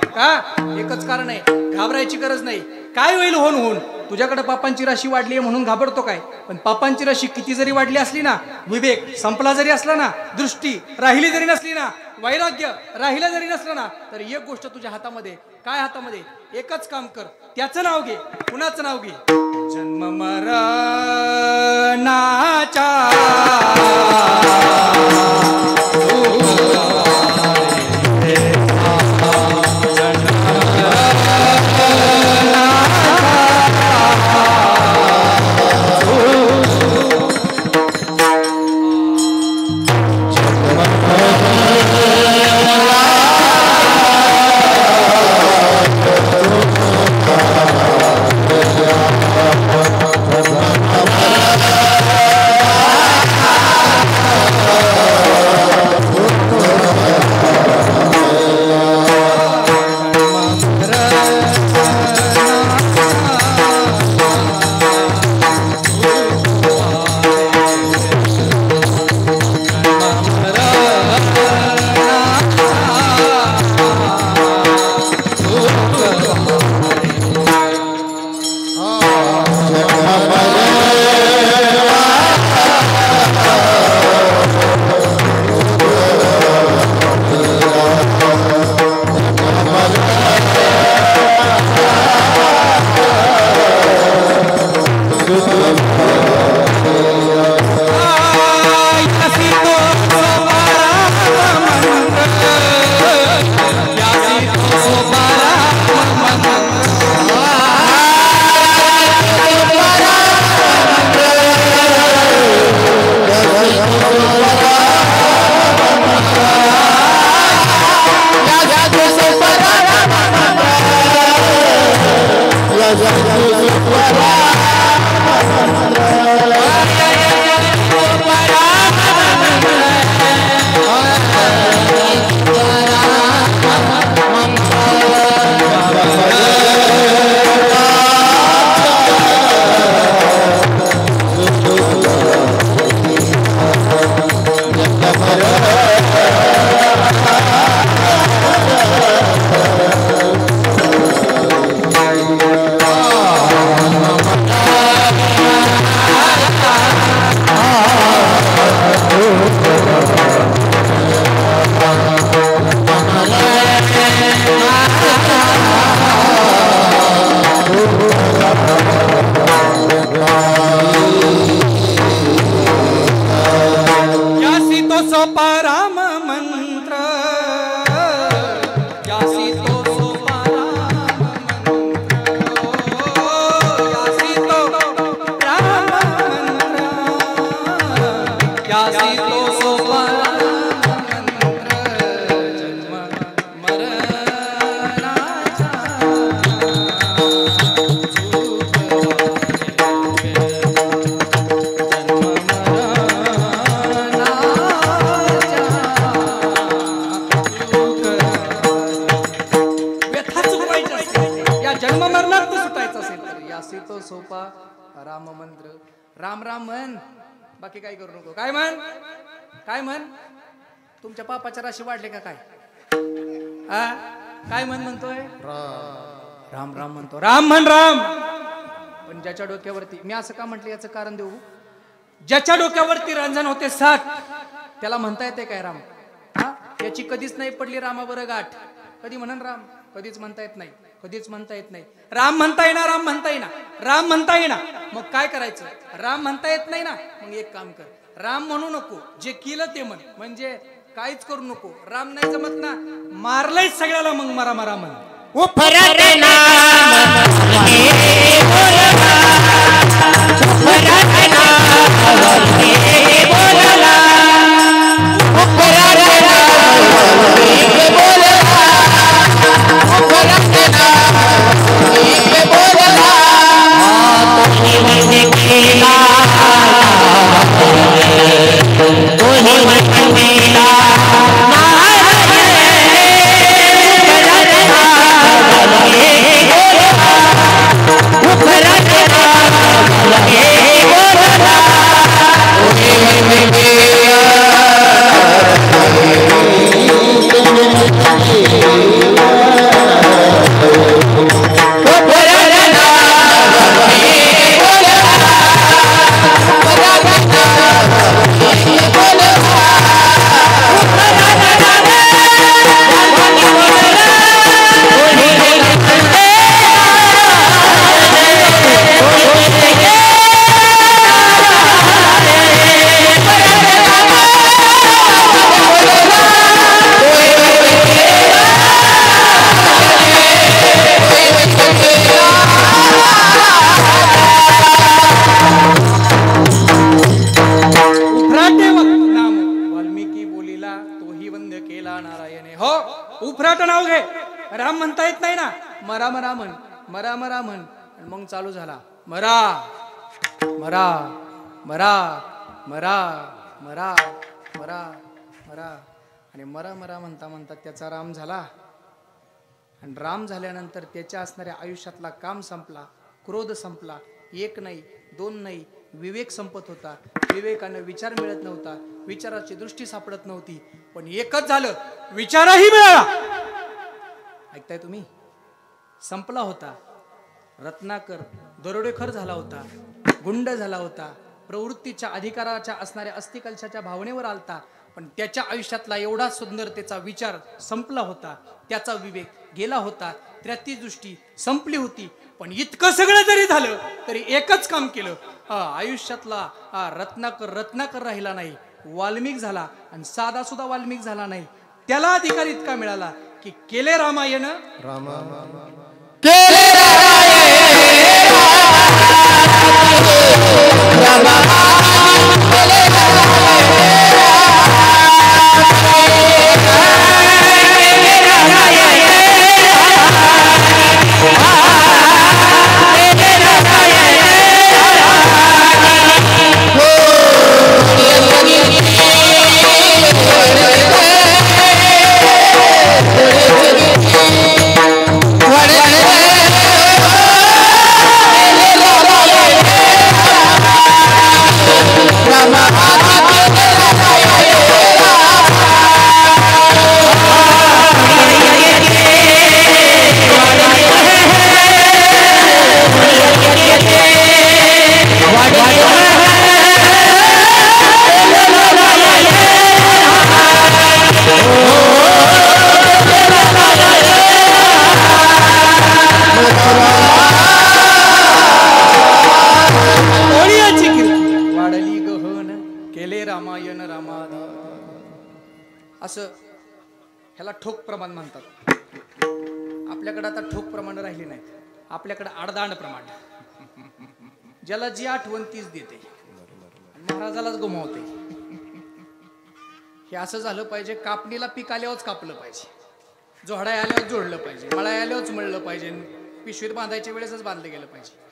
का? एकच कारण आहे, घाबरायची गरज नाही. काय होईल होऊन तुझ्याकडे पापांची राशी वाढली आहे म्हणून घाबरतो काय? पण पापांची राशी किती जरी वाढली असली ना, विवेक संपला जरी असला ना, दृष्टी राहिली जरी नसली ना, वैराग्य राहिलं जरी नसलं ना, तर एक गोष्ट तुझ्या हातामध्ये. काय हातामध्ये? एकच काम कर, त्याचं नाव घे. कुणाचं नाव घे? जन्म मरणाचा राम राम म्हण, बाकी काय करू नको. काय म्हण, काय म्हण. तुमच्या पापाच्या राशी वाढले का काय? काय म्हणतोय? राम राम म्हणतो. राम म्हण राम. पण ज्याच्या डोक्यावरती, मी असं का म्हटलं याचं कारण देऊ, ज्याच्या डोक्यावरती रंजन होते 7 त्याला म्हणता येते काय राम? याची कधीच नाही पडली रामावर गाठ. कधी म्हणन राम? कधीच म्हणता येत नाही, कधीच म्हणता येत नाही. राम म्हणता येणार, राम म्हणता येणार, राम म्हणता येणार. मग काय करायचं? राम म्हणता येत नाही ना, मग एक काम कर, राम म्हणू नको, जे केलं ते म्हण. म्हणजे काहीच करू नको. राम नाही जमत ना, मारलंय सगळ्याला, मग मरा मरा म्हण. राम म्हणता येत नाही ना, मरा मरा म्हण, मरा मरा म्हण. मग चालू झाला मरा मरा मरा मरा मरा मरा मरा. आणि मरा मरा म्हणता म्हणता त्याचा राम झाला. आणि राम झाल्यानंतर त्याच्या असणाऱ्या आयुष्यातला काम संपला, क्रोध संपला. 1 नाही 2 नाही, विवेक संपत होता. विवेकानं विचार मिळत नव्हता, विचाराची दृष्टी सापडत नव्हती. पण एकच झालं, विचारही मिळाला. ऐकताय तुम्ही? संपला होता. रत्नाकर दरोडेखोर झाला होता, गुंड झाला होता, प्रवृत्तीच्या अधिकाराच्या असणाऱ्या अस्थिकलशाच्या भावनेवर आलता. पण त्याच्या आयुष्यातला एवढा सुंदरतेचा विचार संपला होता, त्याचा विवेक गेला होता, त्याची दृष्टी संपली होती. पण इतकं सगळं जरी झालं तरी एकच काम केलं. आयुष्यातला रत्नाकर राहिला नाही, वाल्मिक झाला. आणि साधा सुद्धा वाल्मिक झाला नाही, त्याला अधिकार इतका मिळाला की केले रामायण असं ह्याला ठोक प्रमाण म्हणतात. आपल्याकडे आता ठोक प्रमाण राहिली नाहीत, आपल्याकडे आडदांड प्रमाण. ज्याला जी आठवण तीच देते, महाराजालाच गमावते. हे असं झालं पाहिजे. कापणीला पीक आल्यावरच कापलं पाहिजे, जोहडाय आल्यावर जोडलं पाहिजे, मळाय आल्यावरच मळलं पाहिजे, पिशवीत बांधायच्या वेळेसच बांधलं गेलं पाहिजे.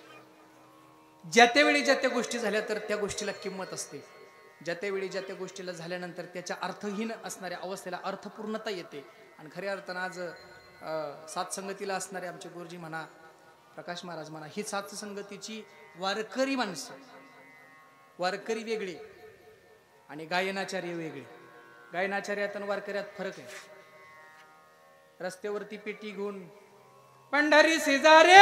ज्या त्यावेळी ज्या त्या गोष्टी झाल्या तर त्या गोष्टीला किंमत असते. ज्या त्यावेळी ज्या त्या गोष्टीला झाल्यानंतर त्याच्या अर्थहीन असणाऱ्या अवस्थेला अर्थपूर्णता येते. आणि खऱ्या अर्थानं आज सातसंगतीला असणारे आमचे गुरुजी म्हणा, प्रकाश महाराज म्हणा, ही सातसंगतीची वारकरी माणसं, वारकरी वेगळे आणि गायनाचार्य वेगळे. गायनाचार्यात आणि वारकऱ्यात फरक आहे. रस्त्यावरती पेटी घेऊन पंढरी शेजारे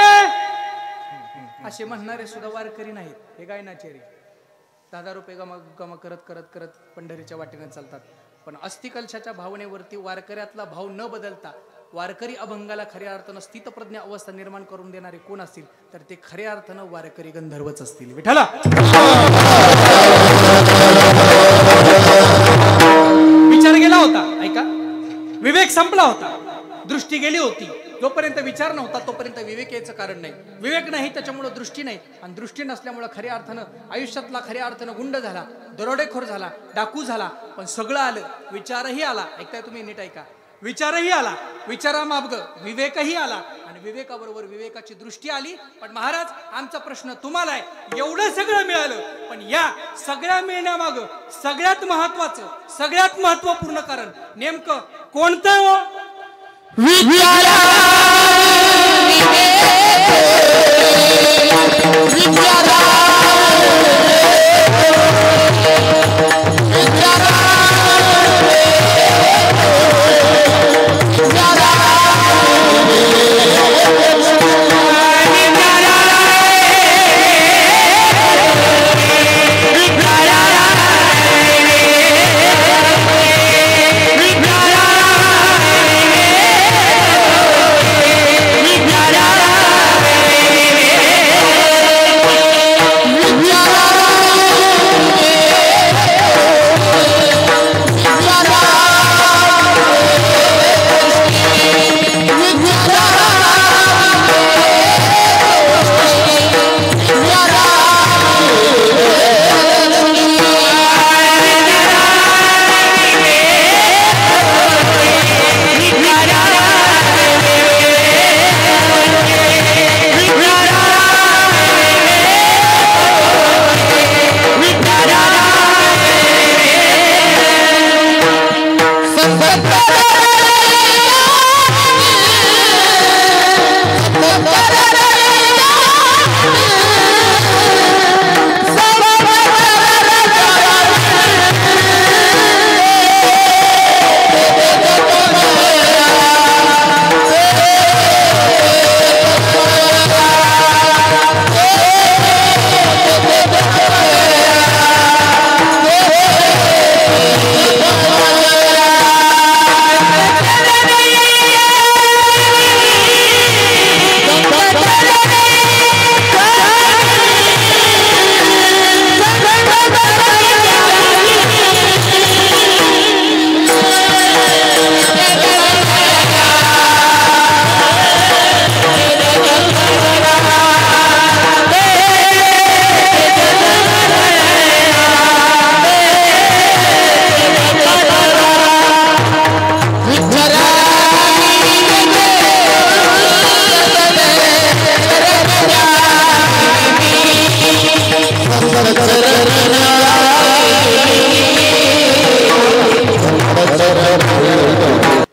असे म्हणणारे सुद्धा वारकरी नाहीत, हे गायनाचार्य. 10,000 रुपये गमा करत करत करत पंढरीच्या वाटेने चालतात. पण अस्थिकलशाच्या भावनेवरती वारकऱ्यातला भाव न बदलता वारकरी अभंगाला खऱ्या अर्थानं स्थितप्रज्ञ अवस्था निर्माण करून देणारे कोण असतील तर ते खऱ्या अर्थानं वारकरी गंधर्वच असतील. विठ्ठला विचार गेला होता, ऐका, विवेक संपला होता, दृष्टी गेली होती. जोपर्यंत विचार नव्हता तोपर्यंत विवेक यायचं कारण नाही. विवेक नाही त्याच्यामुळे दृष्टी नाही, आणि दृष्टी नसल्यामुळे खऱ्या अर्थानं आयुष्यातला खऱ्या अर्थानं गुंड झाला, दरोडेखोर झाला, डाकू झाला. पण सगळं आलं, विचारही आला. ऐकताय तुम्ही, नीट ऐका. विचारही आला, विचारामार्ग विवेकही आला, आणि विवेकाबरोबर विवेकाची दृष्टी आली. पण महाराज, आमचा प्रश्न तुम्हाला आहे, एवढं सगळं मिळालं, पण या सगळ्या मिळण्यामागं सगळ्यात महत्वाचं, सगळ्यात महत्वपूर्ण कारण नेमकं कोणतं हो?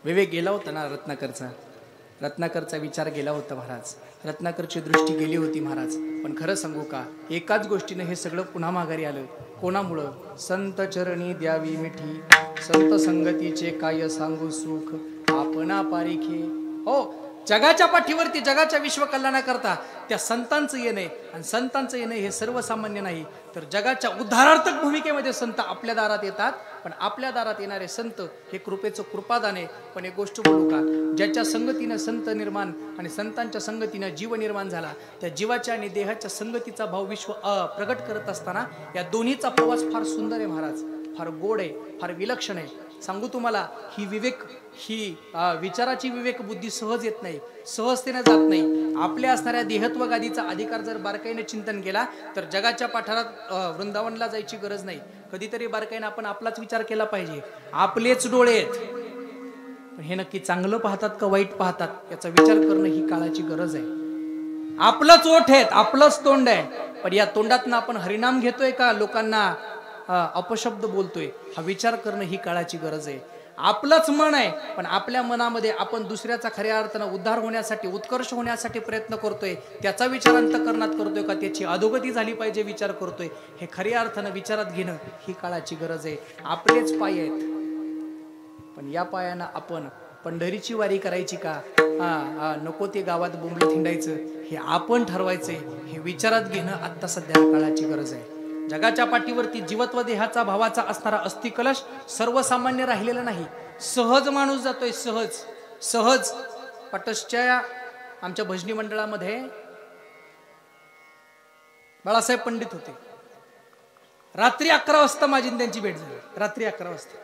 विवेक गेला होता ना रत्नाकरचा विचार गेला होता महाराज. रत्नाकरची दृष्टी गेली होती महाराज. पण खरं सांगू का, एकाच गोष्टीने हे सगळं पुन्हा माघारी आलं. कोणामुळं? संत चरणी द्यावी मिठी, संत संगतीचे काय सांगू सुख, आपणा पारिखे. हो, जगाच्या पाठीवरती जगाच्या विश्वकल्याणाकरता त्या संतांचं येणे, आणि संतांचं येणे हे सर्वसामान्य नाही, तर जगाच्या उद्धारार्थक भूमिकेमध्ये संत आपल्या दारात येतात. पण आपल्या दारात येणारे संत हे कृपेचं कृपादान आहे. पण एक गोष्ट बोलू का, ज्याच्या संगतीनं संत निर्माण आणि संतांच्या संगतीनं जीव निर्माण झाला, त्या जीवाच्या आणि देहाच्या संगतीचा भाव विश्व प्रगट करत असताना या दोन्हीचा प्रवास फार सुंदर आहे महाराज. फार गोड आहे, फार विलक्षण आहे. सांगू तुम्हाला, ही विचाराची विवेक बुद्धी सहज येत नाही, सहजतेने जात नाही. आपल्या असणाऱ्या देहत्व गादीचा अधिकार जर बारकाईने चिंतन केला तर जगाच्या पाठारात वृंदावनला जायची गरज नाही. कधीतरी बारकाईने आपण आपलाच विचार केला पाहिजे. आपलेच डोळे आहेत, पण हे नक्की चांगलं पाहतात का वाईट पाहतात याचा विचार करणं ही काळाची गरज आहे. आपलंच ओठ आहेत, आपलंच तोंड आहे, पण या तोंडातनं आपण हरिनाम घेतोय का लोकांना अपशब्द बोलतोय, हा विचार करणं ही काळाची गरज आहे. आपलंच मन आहे, पण आपल्या मनामध्ये आपण दुसऱ्याचा खऱ्या अर्थानं उद्धार होण्यासाठी, उत्कर्ष होण्यासाठी प्रयत्न करतोय, त्याचा विचार अंतःकरणात करतोय का त्याची अधोगती झाली पाहिजे विचार करतोय, हे खऱ्या अर्थानं विचारात घेणं ही काळाची गरज आहे. आपलेच पाय आहेत, पण या पायानं आपण पंढरीची वारी करायची का, नको ते गावात बोंबलं थिंडायचं, हे आपण ठरवायचंय. हे विचारात घेणं आता सध्या काळाची गरज आहे. जगाच्या पाठीवरती जीवत्व देहाचा भावाचा असणारा अस्थिकलश सर्वसामान्य राहिलेला नाही. सहज माणूस जातोय, सहज. पटसच्या आमच्या भजनी मंडळामध्ये बाळासाहेब पंडित होते. रात्री 11 वाजता माझी त्यांची भेट झाली. रात्री 11 वाजता,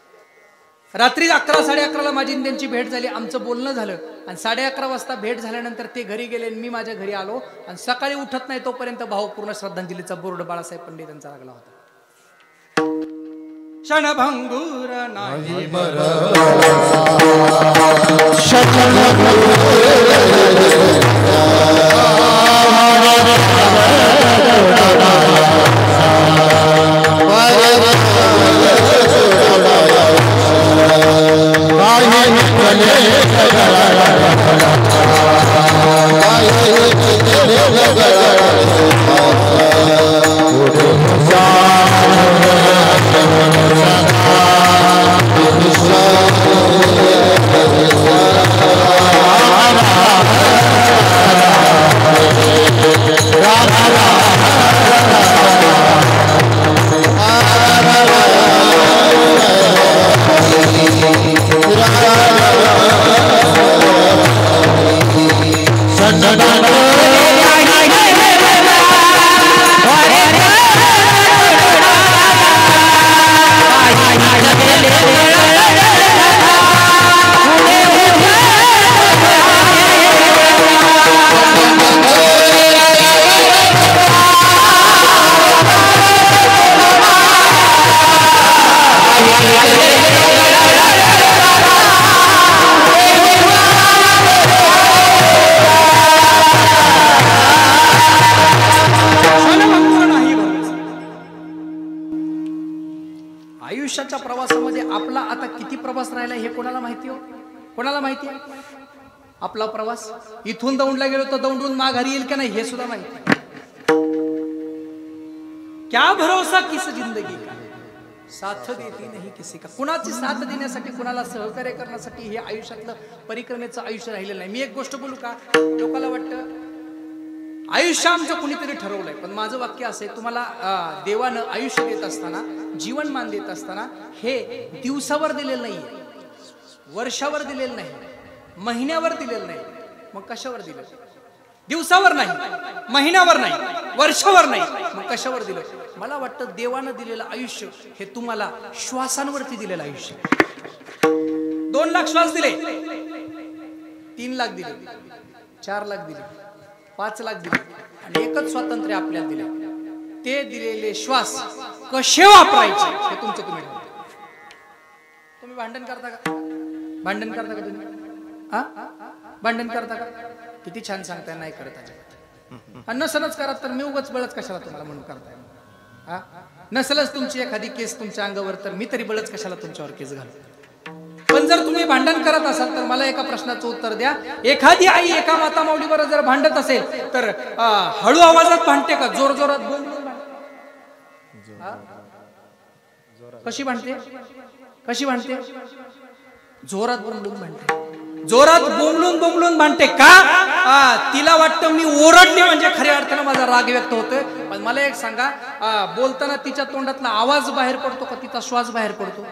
रात्री 11 साडे11ला माझी त्यांची भेट झाली. आमचं बोलणं झालं आणि 11:30 वाजता भेट झाल्यानंतर ते घरी गेले, मी माझ्या घरी आलो आणि सकाळी उठत नाही तोपर्यंत भावपूर्ण श्रद्धांजलीचा बोर्ड बाळासाहेब पंडित यांचा लागला होता. क्षणभंगूर नाही आयुष्याच्या प्रवासामध्ये आपला आता किती प्रवास राहिला हे कोणाला माहिती हो? कोणाला माहिती आहे? आपला प्रवास इथून दौंडला गेलो तर दौंडून माघारी येईल का नाही हे सुद्धा माहिती. क्या भरोसा किस जिंदगी का, साथ देती नाही किसी का. कुणाची साथ देण्यासाठी, कुणाला सहकार्य करण्यासाठी हे आयुष्यातलं परिक्रमेचं आयुष्य राहिलेलं नाही. मी एक गोष्ट बोलू का, लोकांना वाटतं आयुष्य आमचं कुणीतरी ठरवलंय, पण माझं वाक्य असं आहे, तुम्हाला देवानं आयुष्य देत असताना, जीवनमान देत असताना हे दिवसावर दिलेलं नाही, वर्षावर दिलेलं नाही, महिन्यावर दिलेलं नाही, मग कशावर दिलं? दिवसावर नाही, महिन्यावर नाही, वर्षावर नाही, मग कशावर दिलं? मला वाटतं देवानं दिलेलं आयुष्य हे तुम्हाला श्वासांवरती दिलेलं आयुष्य. 2 लाख श्वास दिले, 3 लाख दिले, 4 लाख दिले, 5 लाख दिले आणि एकच स्वातंत्र्य आपल्याला दिले. ते दिलेले श्वास कसे वापरायचे हे तुमचं तुम्ही ठरवा. तुम्ही भांडण करता का? भांडण करता का तुम्ही? भांडण करता का? किती छान सांगताय, नाही करत अजिबात. नसलच करत तर मी उगाच बळच कशाला तुम्हाला म्हणून करताय. नसलच तुमची एखादी केस तुमच्या अंगावर तर मी तरी बळच कशाला तुमच्यावर केस घालतो. पण जर तुम्ही भांडण करत असाल तर मला एका प्रश्नाचं उत्तर द्या. एखादी आई एका माता माऊलीवर जर भांडत असेल तर हळू आवाजात भांडते का जोर जोरात बोलून? कशी भांडते? कशी भांडते? जोरात बोंबलून भांडते. जोरात बोंबलून भांडते का? तिला वाटतं मी ओरडले म्हणजे खऱ्या अर्थानं माझा राग व्यक्त होतोय. पण मला एक सांगा, बोलताना तिच्या तोंडातला आवाज बाहेर पडतो का तिचा श्वास बाहेर पडतो?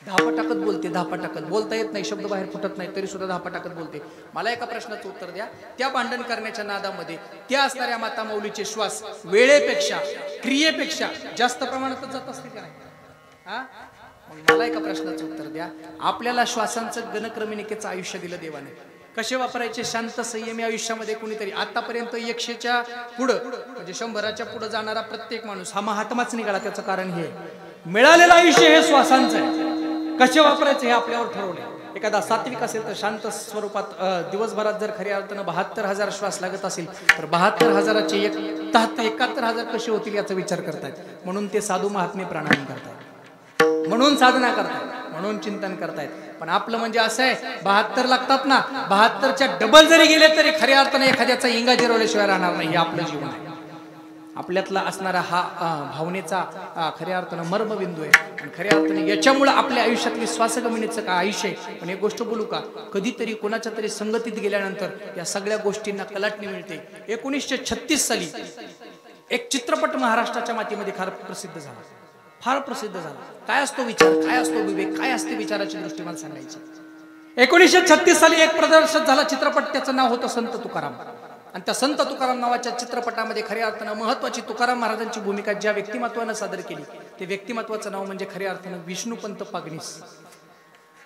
धापा टाकत बोलते, धापा टाकत. बोलता येत नाही, शब्द बाहेर फुटत नाही तरी सुद्धा धापा टाकत बोलते. मला एका प्रश्नाचं उत्तर द्या. त्या भांडण करण्याच्या नादामध्ये त्या असणाऱ्या माता माऊलीचे श्वास वेळेपेक्षा, क्रियेपेक्षा जास्त प्रमाणात जात असते का नाही? हा, मग मला एका प्रश्नाचं उत्तर द्या. आपल्याला श्वासांचं गणक्रमिणिकेचं आयुष्य दिलं देवाने. कसे वापरायचे शांत संयमी आयुष्यामध्ये कुणीतरी आतापर्यंत 100च्या पुढं म्हणजे 100च्या पुढं जाणारा प्रत्येक माणूस हा महात्माच निघाला. त्याचं कारण हे मिळालेलं आयुष्य हे श्वासांचं आहे. कसे वापरायचे हे आपल्यावर ठरवले. एखादा सात्विक असेल तर शांत स्वरूपात दिवसभरात जर खऱ्या अर्थानं 72,000 श्वास लागत असेल तर 72,000चे 71,000 कसे होतील याचा विचार करतायत. म्हणून ते साधू महात्मे प्राणायाम करतायत, म्हणून साधना करतायत, म्हणून चिंतन करतायत. पण आपलं म्हणजे असं आहे 72 लागतात ना, 72च्या डबल जरी गेले तरी खऱ्या अर्थाने एखाद्याचा इंगा जिरवल्याशिवाय राहणार नाही. हे आपलं जीवन आहे. आपल्यातला असणारा हा भावनेचा खऱ्या अर्थानं मर्मबिंदू आहे. आणि खऱ्या अर्थाने याच्यामुळे आपल्या आयुष्यातली श्वासगमनीचं का आयुष्य आहे. पण एक गोष्ट बोलू का, कधीतरी कोणाच्या तरी संगतीत गेल्यानंतर या सगळ्या गोष्टींना कलाटणी मिळते. 1936 साली एक चित्रपट महाराष्ट्राच्या मातीमध्ये फार प्रसिद्ध झाला, फार प्रसिद्ध झाला. काय असतो विचार, काय असतो विवेक, काय असते विचाराची दृष्टी मला सांगायची. 1936 साली एक प्रदर्शित झाला चित्रपट, त्याचं नाव होतं संत तुकाराम. आणि त्या संत तुकाराम नावाच्या चित्रपटामध्ये खऱ्या अर्थानं महत्वाची तुकाराम महाराजांची भूमिका ज्या व्यक्तिमत्वानं सादर केली ते व्यक्तिमत्वाचं नाव म्हणजे खऱ्या अर्थानं विष्णुपंत पागनीस.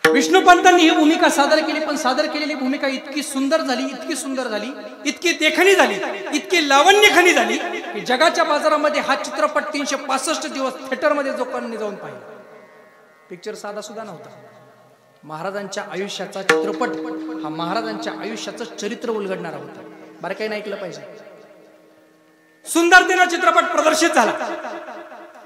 विष्णुपंतांनी ही भूमिका सादर केली. पण सादर केलेली भूमिका इतकी सुंदर झाली, इतकी सुंदर झाली, इतकी देखणी झाली, इतकी लावण्यखनी झाली की जगाच्या बाजारामध्ये हा चित्रपट 365 दिवस थिएटरमध्ये लोकांनी जाऊन पाहिला. पिक्चर साधा सुद्धा नव्हता. महाराजांच्या आयुष्याचा चित्रपट हा महाराजांच्या आयुष्याचं चरित्र उलगडणारा होता. बरं काही नाही ऐकलं पाहिजे. सुंदरतेनं चित्रपट प्रदर्शित झाला.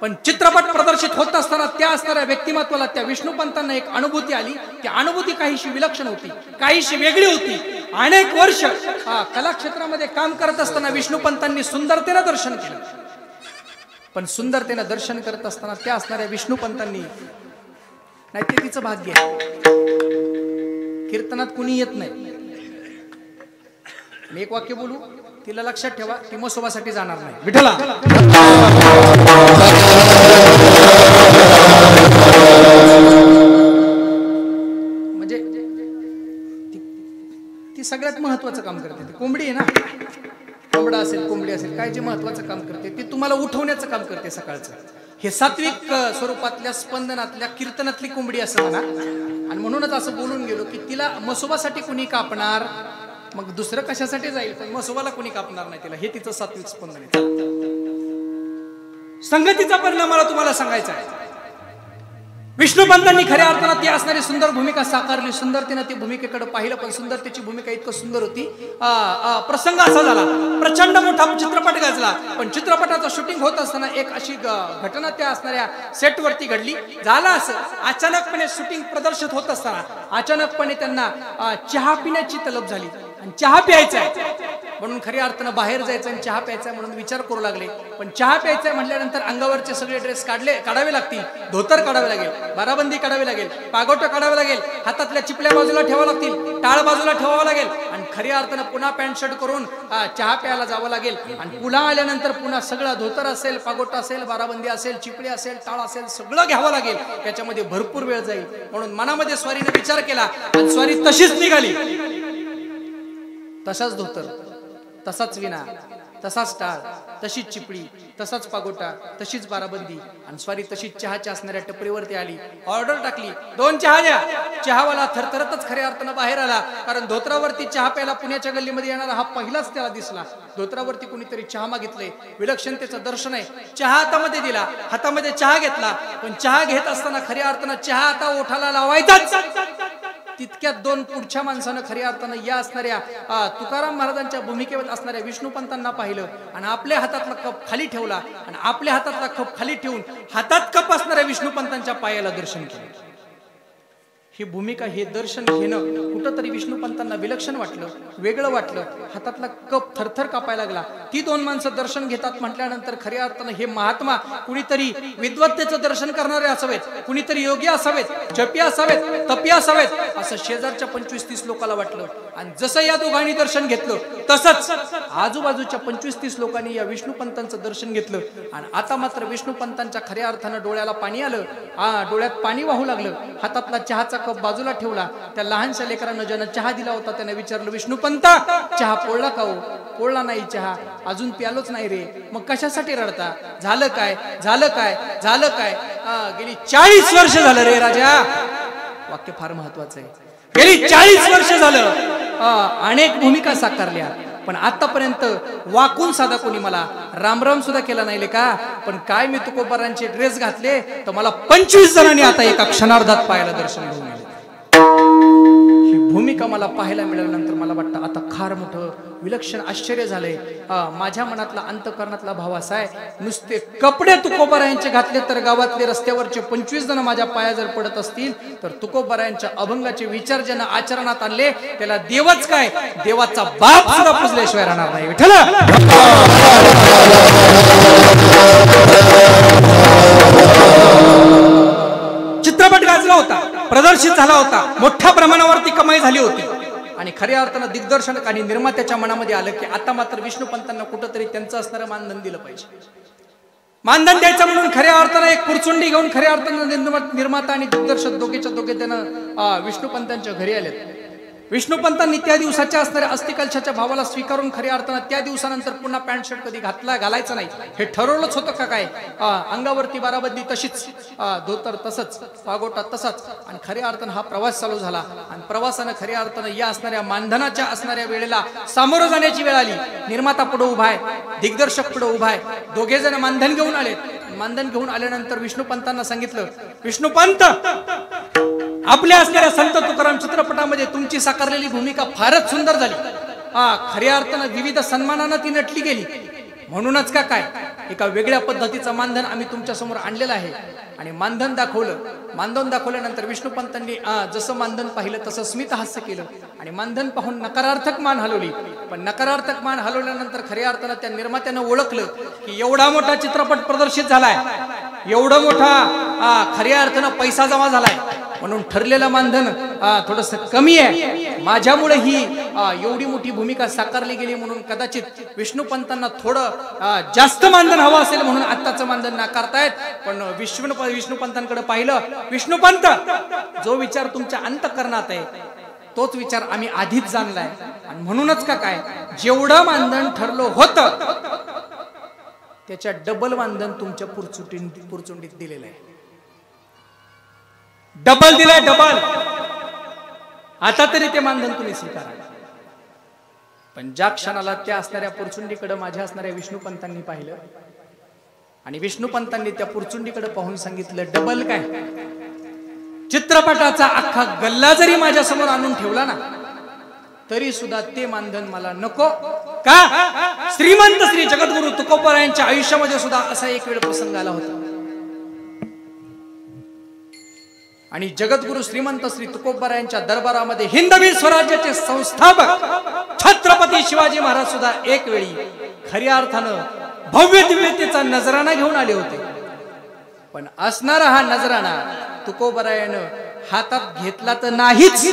पण चित्रपट प्रदर्शित होत असताना त्या असणाऱ्या व्यक्तिमत्वाला, त्या विष्णुपंतांना एक अनुभूती आली. ती अनुभूती काहीशी विलक्षण होती, काहीशी वेगळी होती. अनेक वर्ष कला क्षेत्रामध्ये काम करत असताना विष्णुपंतांनी सुंदरतेनं दर्शन केलं. पण सुंदरतेनं दर्शन करत असताना त्या असणाऱ्या विष्णुपंतांनी, नाही ते तिचं भाग्य आहे, कीर्तनात कुणी येत नाही. मी एक वाक्य बोलू, तिला लक्षात ठेवा, ती मसोबासाठी जाणार नाही. विठ्ठला म्हणजे ती सगळ्यात महत्वाचं काम करते. ती कोंबडी आहे ना, कोंबडा असेल, कोंबडी असेल, काय जे महत्वाचं काम करते ती तुम्हाला उठवण्याचं काम करते सकाळचं. हे सात्विक स्वरूपातल्या स्पंदनातल्या कीर्तनातली कोंबडी असं म्हणा. आणि म्हणूनच असं बोलून गेलो की तिला मसोबासाठी कुणी कापणार, मग दुसरं कशासाठी जाईल, पण मसोबाला कोणी कापणार नाही तिला. हे तिचं सात्विक स्पंदन आहे. संगतीचा परिणाम मला तुम्हाला सांगायचा आहे. विष्णुपंतांनी खऱ्या अर्थानं ती असणारी सुंदर भूमिका साकारली. सुंदरतेनं ती भूमिकेकडे पाहिलं. पण सुंदरतेची भूमिका इतकं सुंदर होती, प्रसंग असा झाला, प्रचंड मोठा चित्रपट गाजला. पण चित्रपटाचं शूटिंग होत असताना एक अशी घटना त्या असणाऱ्या सेटवरती घडली. झालं असं, अचानकपणे शूटिंग प्रदर्शित होत असताना अचानकपणे त्यांना चहा पिण्याची तलब झाली. आणि चहा प्यायचा आहे म्हणून खऱ्या अर्थानं बाहेर जायचं आणि चहा प्यायचा म्हणून विचार करू लागले. पण चहा प्यायचा म्हटल्यानंतर अंगावरचे सगळे ड्रेस काढावे लागतील, धोतर काढावे लागेल, बाराबंदी काढावी लागेल, पागोटं काढावे लागेल, हातातल्या चिपल्या बाजूला ठेवावं लागतील, टाळ बाजूला ठेवावं लागेल आणि खऱ्या अर्थानं पुन्हा पॅन्ट शर्ट करून चहा प्यायला जावं लागेल. आणि पुन्हा आल्यानंतर पुन्हा सगळं धोतर असेल, पागोटा असेल, बाराबंदी असेल, चिपळे असेल, टाळ असेल, सगळं घ्यावं लागेल. त्याच्यामध्ये भरपूर वेळ जाईल. म्हणून मनामध्ये स्वारीने विचार केला आणि स्वारी तशीच निघाली. तसाच धोतर, तसाच विना, तसाच टाळ, तशीच चिपळी, तसाच पागोटा, तशीच बाराबंदी आणि स्वारी तशीच चहाच्या असणाऱ्या टपरीवरती आली. ऑर्डर टाकली, 2 चहा द्या. चहावाला थरथरतच खऱ्या अर्थानं बाहेर आला. कारण धोत्रावरती चहा प्यायला पुण्याच्या गल्लीमध्ये येणारा हा पहिलाच त्याला दिसला. धोत्रावरती कुणीतरी चहा मागितले, विलक्षणतेचं दर्शन आहे. चहा हातामध्ये दिला, हातामध्ये चहा घेतला. पण चहा घेत असताना खऱ्या अर्थानं चहा आता ओठाला लावायचाच. तितक्यात 2 पुढच्या माणसानं खऱ्या अर्थानं या असणाऱ्या तुकाराम महाराजांच्या भूमिकेवर असणाऱ्या विष्णुपंतांना पाहिलं आणि आपल्या हातातला कप खाली ठेवला आणि आपल्या हातातला कप खाली ठेवून हातात कप असणाऱ्या विष्णुपंतांच्या पायाला दर्शन केलं. ही भूमिका, हे दर्शन घेणं कुठंतरी विष्णुपंतांना विलक्षण वाटलं, वेगळं वाटलं. हातातला कप थरथर कापायला लागला. ती 2 माणसं दर्शन घेतात म्हटल्यानंतर खऱ्या अर्थानं हे महात्मा कुणीतरी विद्वत्तेचं दर्शन करणारे असावेत, कुणीतरी योगी असावेत, जपी असावेत, तपी असावेत असं शेजारच्या 25-30 लोकांना वाटलं. आणि जसं या दोघांनी दर्शन घेतलं तसंच आजूबाजूच्या 25-30 लोकांनी या विष्णुपंतांचं दर्शन घेतलं आणि आता मात्र विष्णुपंतांच्या खऱ्या अर्थानं डोळ्याला पाणी आलं, डोळ्यात पाणी वाहू लागलं. हातातला चहाचा कप बाजूला ठेवला. त्या लहानशा लेकरानं ज्यानं चहा दिला होता त्याने विचारलं, विष्णुपंता चहा पोळला का हो? पोळला नाही चहा, अजून प्यालोच नाही रे. मग कशासाठी रडता? झालं काय, झालं काय, झालं काय? गेली 40 वर्ष झालं रे राजा. वाक्य फार महत्वाचं आहे. गेली 40 वर्ष झालं अनेक भूमिका साकारल्या, पण आतापर्यंत वाकून साधा कोणी मला रामराम सुद्धा केला नाही का? पण काय मी तुकोबारांचे ड्रेस घातले तर मला 25 जणांनी आता एका क्षणार्धात पायाला दर्शन घेऊन आले. ही भूमिका मला पाहायला मिळाल्यानंतर मला वाटतं आता फार मोठं विलक्षण आश्चर्य झालंय. माझ्या मनातला अंतकरणातला भाव असा आहे, नुसते कपडे तुकोबारायांचे घातले तर गावातले रस्त्यावरचे 25 जण माझ्या पाया जर पडत असतील तर तुकोबारायांच्या अभंगाचे विचार ज्यानं आचरणात आणले त्याला देवच काय, देवाचा बाप सुद्धा पुजल्याशिवाय राहणार नाही. विठ्ठल चित्रपट गाजला होता, प्रदर्शित झाला होता, मोठ्या प्रमाणावरती कमाई झाली होती आणि खऱ्या अर्थानं दिग्दर्शक आणि निर्मात्याच्या मनामध्ये आलं की आता मात्र विष्णुपंतांना कुठंतरी त्यांचं असणारं मानधन दिलं पाहिजे. मानधन द्यायचं म्हणून खऱ्या अर्थानं एक पुरचुंडी घेऊन खऱ्या अर्थानं निर्माता आणि दिग्दर्शक दोघे त्यानं विष्णुपंतांच्या घरी आलेत. विष्णुपंतांनी त्या दिवसाच्या असणाऱ्या अस्थिकलशाच्या भावाला स्वीकारून खऱ्या अर्थानं त्या दिवसानंतर पुन्हा पॅन्ट शर्ट कधी घालायचं नाही हे ठरवलंच होतं का काय? अंगावरती बाराबंदी तशीच, धोतर तसंच, पागोटा तसाच आणि खऱ्या अर्थानं हा प्रवास चालू झाला आणि प्रवासानं खऱ्या अर्थानं या असणाऱ्या मानधनाच्या असणाऱ्या वेळेला सामोरं जाण्याची वेळ आली. निर्माता पुढे उभा आहे, दिग्दर्शक पुढे उभा आहे, दोघे जण मानधन घेऊन आलेत. मानधन घेऊन आल्यानंतर विष्णुपंतांना सांगितलं, विष्णुपंत आपल्या असणाऱ्या संत तुकाराम चित्रपटामध्ये तुमची साकारलेली भूमिका फारच सुंदर झाली. खऱ्या अर्थानं विविध सन्मानानं ती नटली गेली. म्हणूनच का काय एका वेगळ्या पद्धतीचं मानधन आम्ही तुमच्या समोर आणलेलं आहे. आणि मानधन दाखवलं. मानधन दाखवल्यानंतर विष्णुपंतांनी जसं मानधन पाहिलं तसं स्मित हास्य केलं आणि मानधन पाहून नकारार्थक मान हलवली. पण नकारार्थक मान हलवल्यानंतर खऱ्या अर्थानं त्या निर्मात्यानं ओळखलं की एवढा मोठा चित्रपट प्रदर्शित झालाय, एवढा मोठा खऱ्या अर्थानं पैसा जमा झालाय, म्हणून ठरलेलं मानधन थोडंसं कमी आहे. माझ्यामुळे ही एवढी मोठी भूमिका साकारली गेली म्हणून कदाचित विष्णुपंतांना थोडं जास्त मानधन हवं असेल म्हणून आत्ताचं मानधन नाकारतायत. पण विष्णुपंतांकडे पाहिलं, विष्णुपंत जो विचार तुमच्या अंतःकरणात आहे तोच विचार आम्ही आधीच जाणलाय आणि म्हणूनच का काय जेवढं मानधन ठरलं होतं त्याच्या डबल मानधन तुमच्या पुरचुंडीत दिलेलं आहे. डबल दिलाय, डबल. आता तरी ते मानधन तुम्ही स्वीकारा. पण ज्या क्षणाला त्या असणाऱ्या पुरचुंडीकडे माझ्या असणाऱ्या विष्णुपंतांनी पाहिलं आणि विष्णुपंतांनी त्या पुरचुंडीकडे पाहून सांगितलं, डबल काय? चित्रपटाचा अख्खा गल्ला जरी माझ्या समोर आणून ठेवला ना तरी सुद्धा ते मानधन मला नको. का? श्रीमंत श्री जगद्गुरु तुकोबारायांच्या आयुष्यामध्ये सुद्धा असा एक वेळ प्रसंग आला होता आणि जगद्गुरु श्रीमंत श्री तुकोबारायांच्या दरबारामध्ये हिंदवी स्वराज्याचे संस्थापक छत्रपती शिवाजी महाराज सुद्धा एक वेळी खऱ्या अर्थानं भव्य दिव्यतेचा नजराणा घेऊन आले होते. पण असणारा हा नजराणा तुकोबारायानं हातात घेतला तर नाहीच.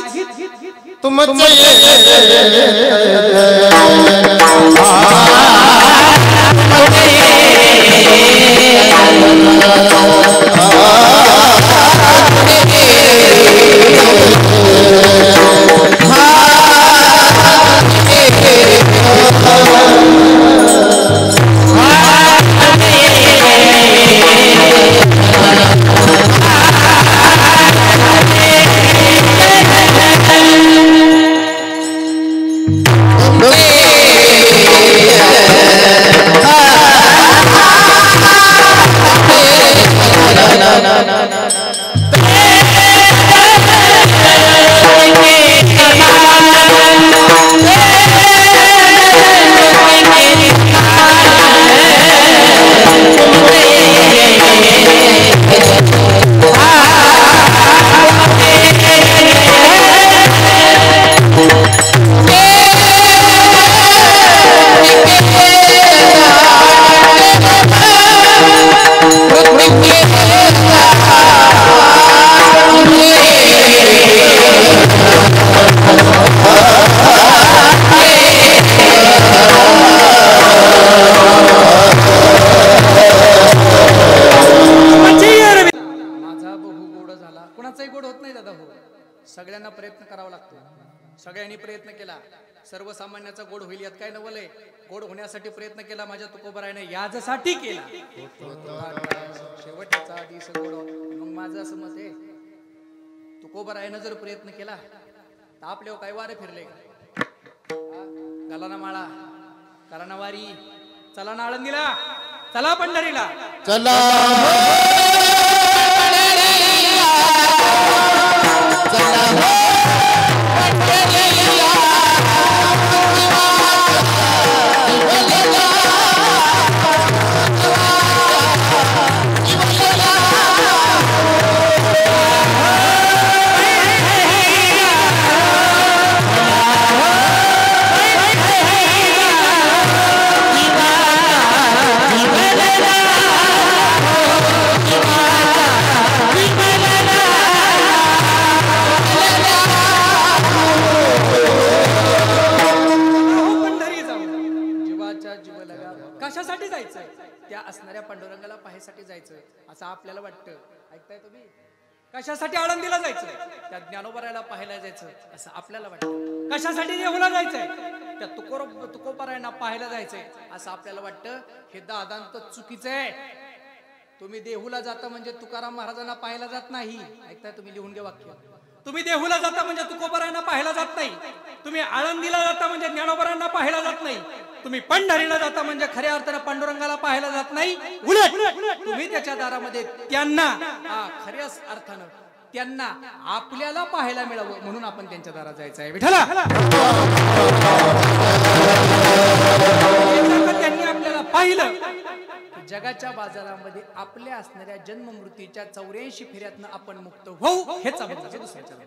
प्रयत्न करावा लागतो. सगळ्यांनी प्रयत्न केला, सर्वसामान्याचा गोड होईल यात काय नवलय. गोड होण्यासाठी प्रयत्न केला माझ्या तुकोबरायने, याजसाठी केला शेवटचा दिस गोड. मग माझं असं मत आहे, तुकोबरायनं जर प्रयत्न केला तर आपल्यावर काय वारे फिरले घाला ना माळा, करा ना वारी, चला ना आळंदीला, चला पंढरीला, चला कशासाठी जायचंय? त्या असणाऱ्या पांडुरंगाला पाहायसाठी जायचं असं आपल्याला वाटतं. ऐकताय तुम्ही? कशासाठी आळंदीला जायचं? त्या ज्ञानोबरायला पाहायला जायचं असं आपल्याला वाटतं. कशासाठी देहूला जायचंय? त्या तुकोबरायांना पाहायला जायचंय असं आपल्याला वाटतं. हे दादांत चुकीचं आहे. तुम्ही देहूला जाता म्हणजे तुकाराम महाराजांना पाहायला जात नाही. ऐकताय तुम्ही? लिहून घ्या वाक्य. तुम्ही देहूला जाता म्हणजे तुकोबरायांना पाहायला जात नाही. तुम्ही आळंदीला जाता म्हणजे ज्ञानोबरायांना पाहायला जात नाही. तुम्ही पंढरीला जाता म्हणजे खऱ्या अर्थानं पांडुरंगाला पाहायला जात नाही. उलट तुम्ही त्याच्या दारामध्ये त्यांना खऱ्या अर्थानं त्यांना आपल्याला पाहायला मिळावं म्हणून आपण त्यांच्या दारात जायचं आहे. विठ्ठला त्यांनी आपल्याला पाहिलं, जगाच्या बाजारामध्ये आपल्या असणाऱ्या जन्म मृत्यूच्या 84 फेऱ्यातनं आपण मुक्त होऊ. हेच दुसऱ्याच्या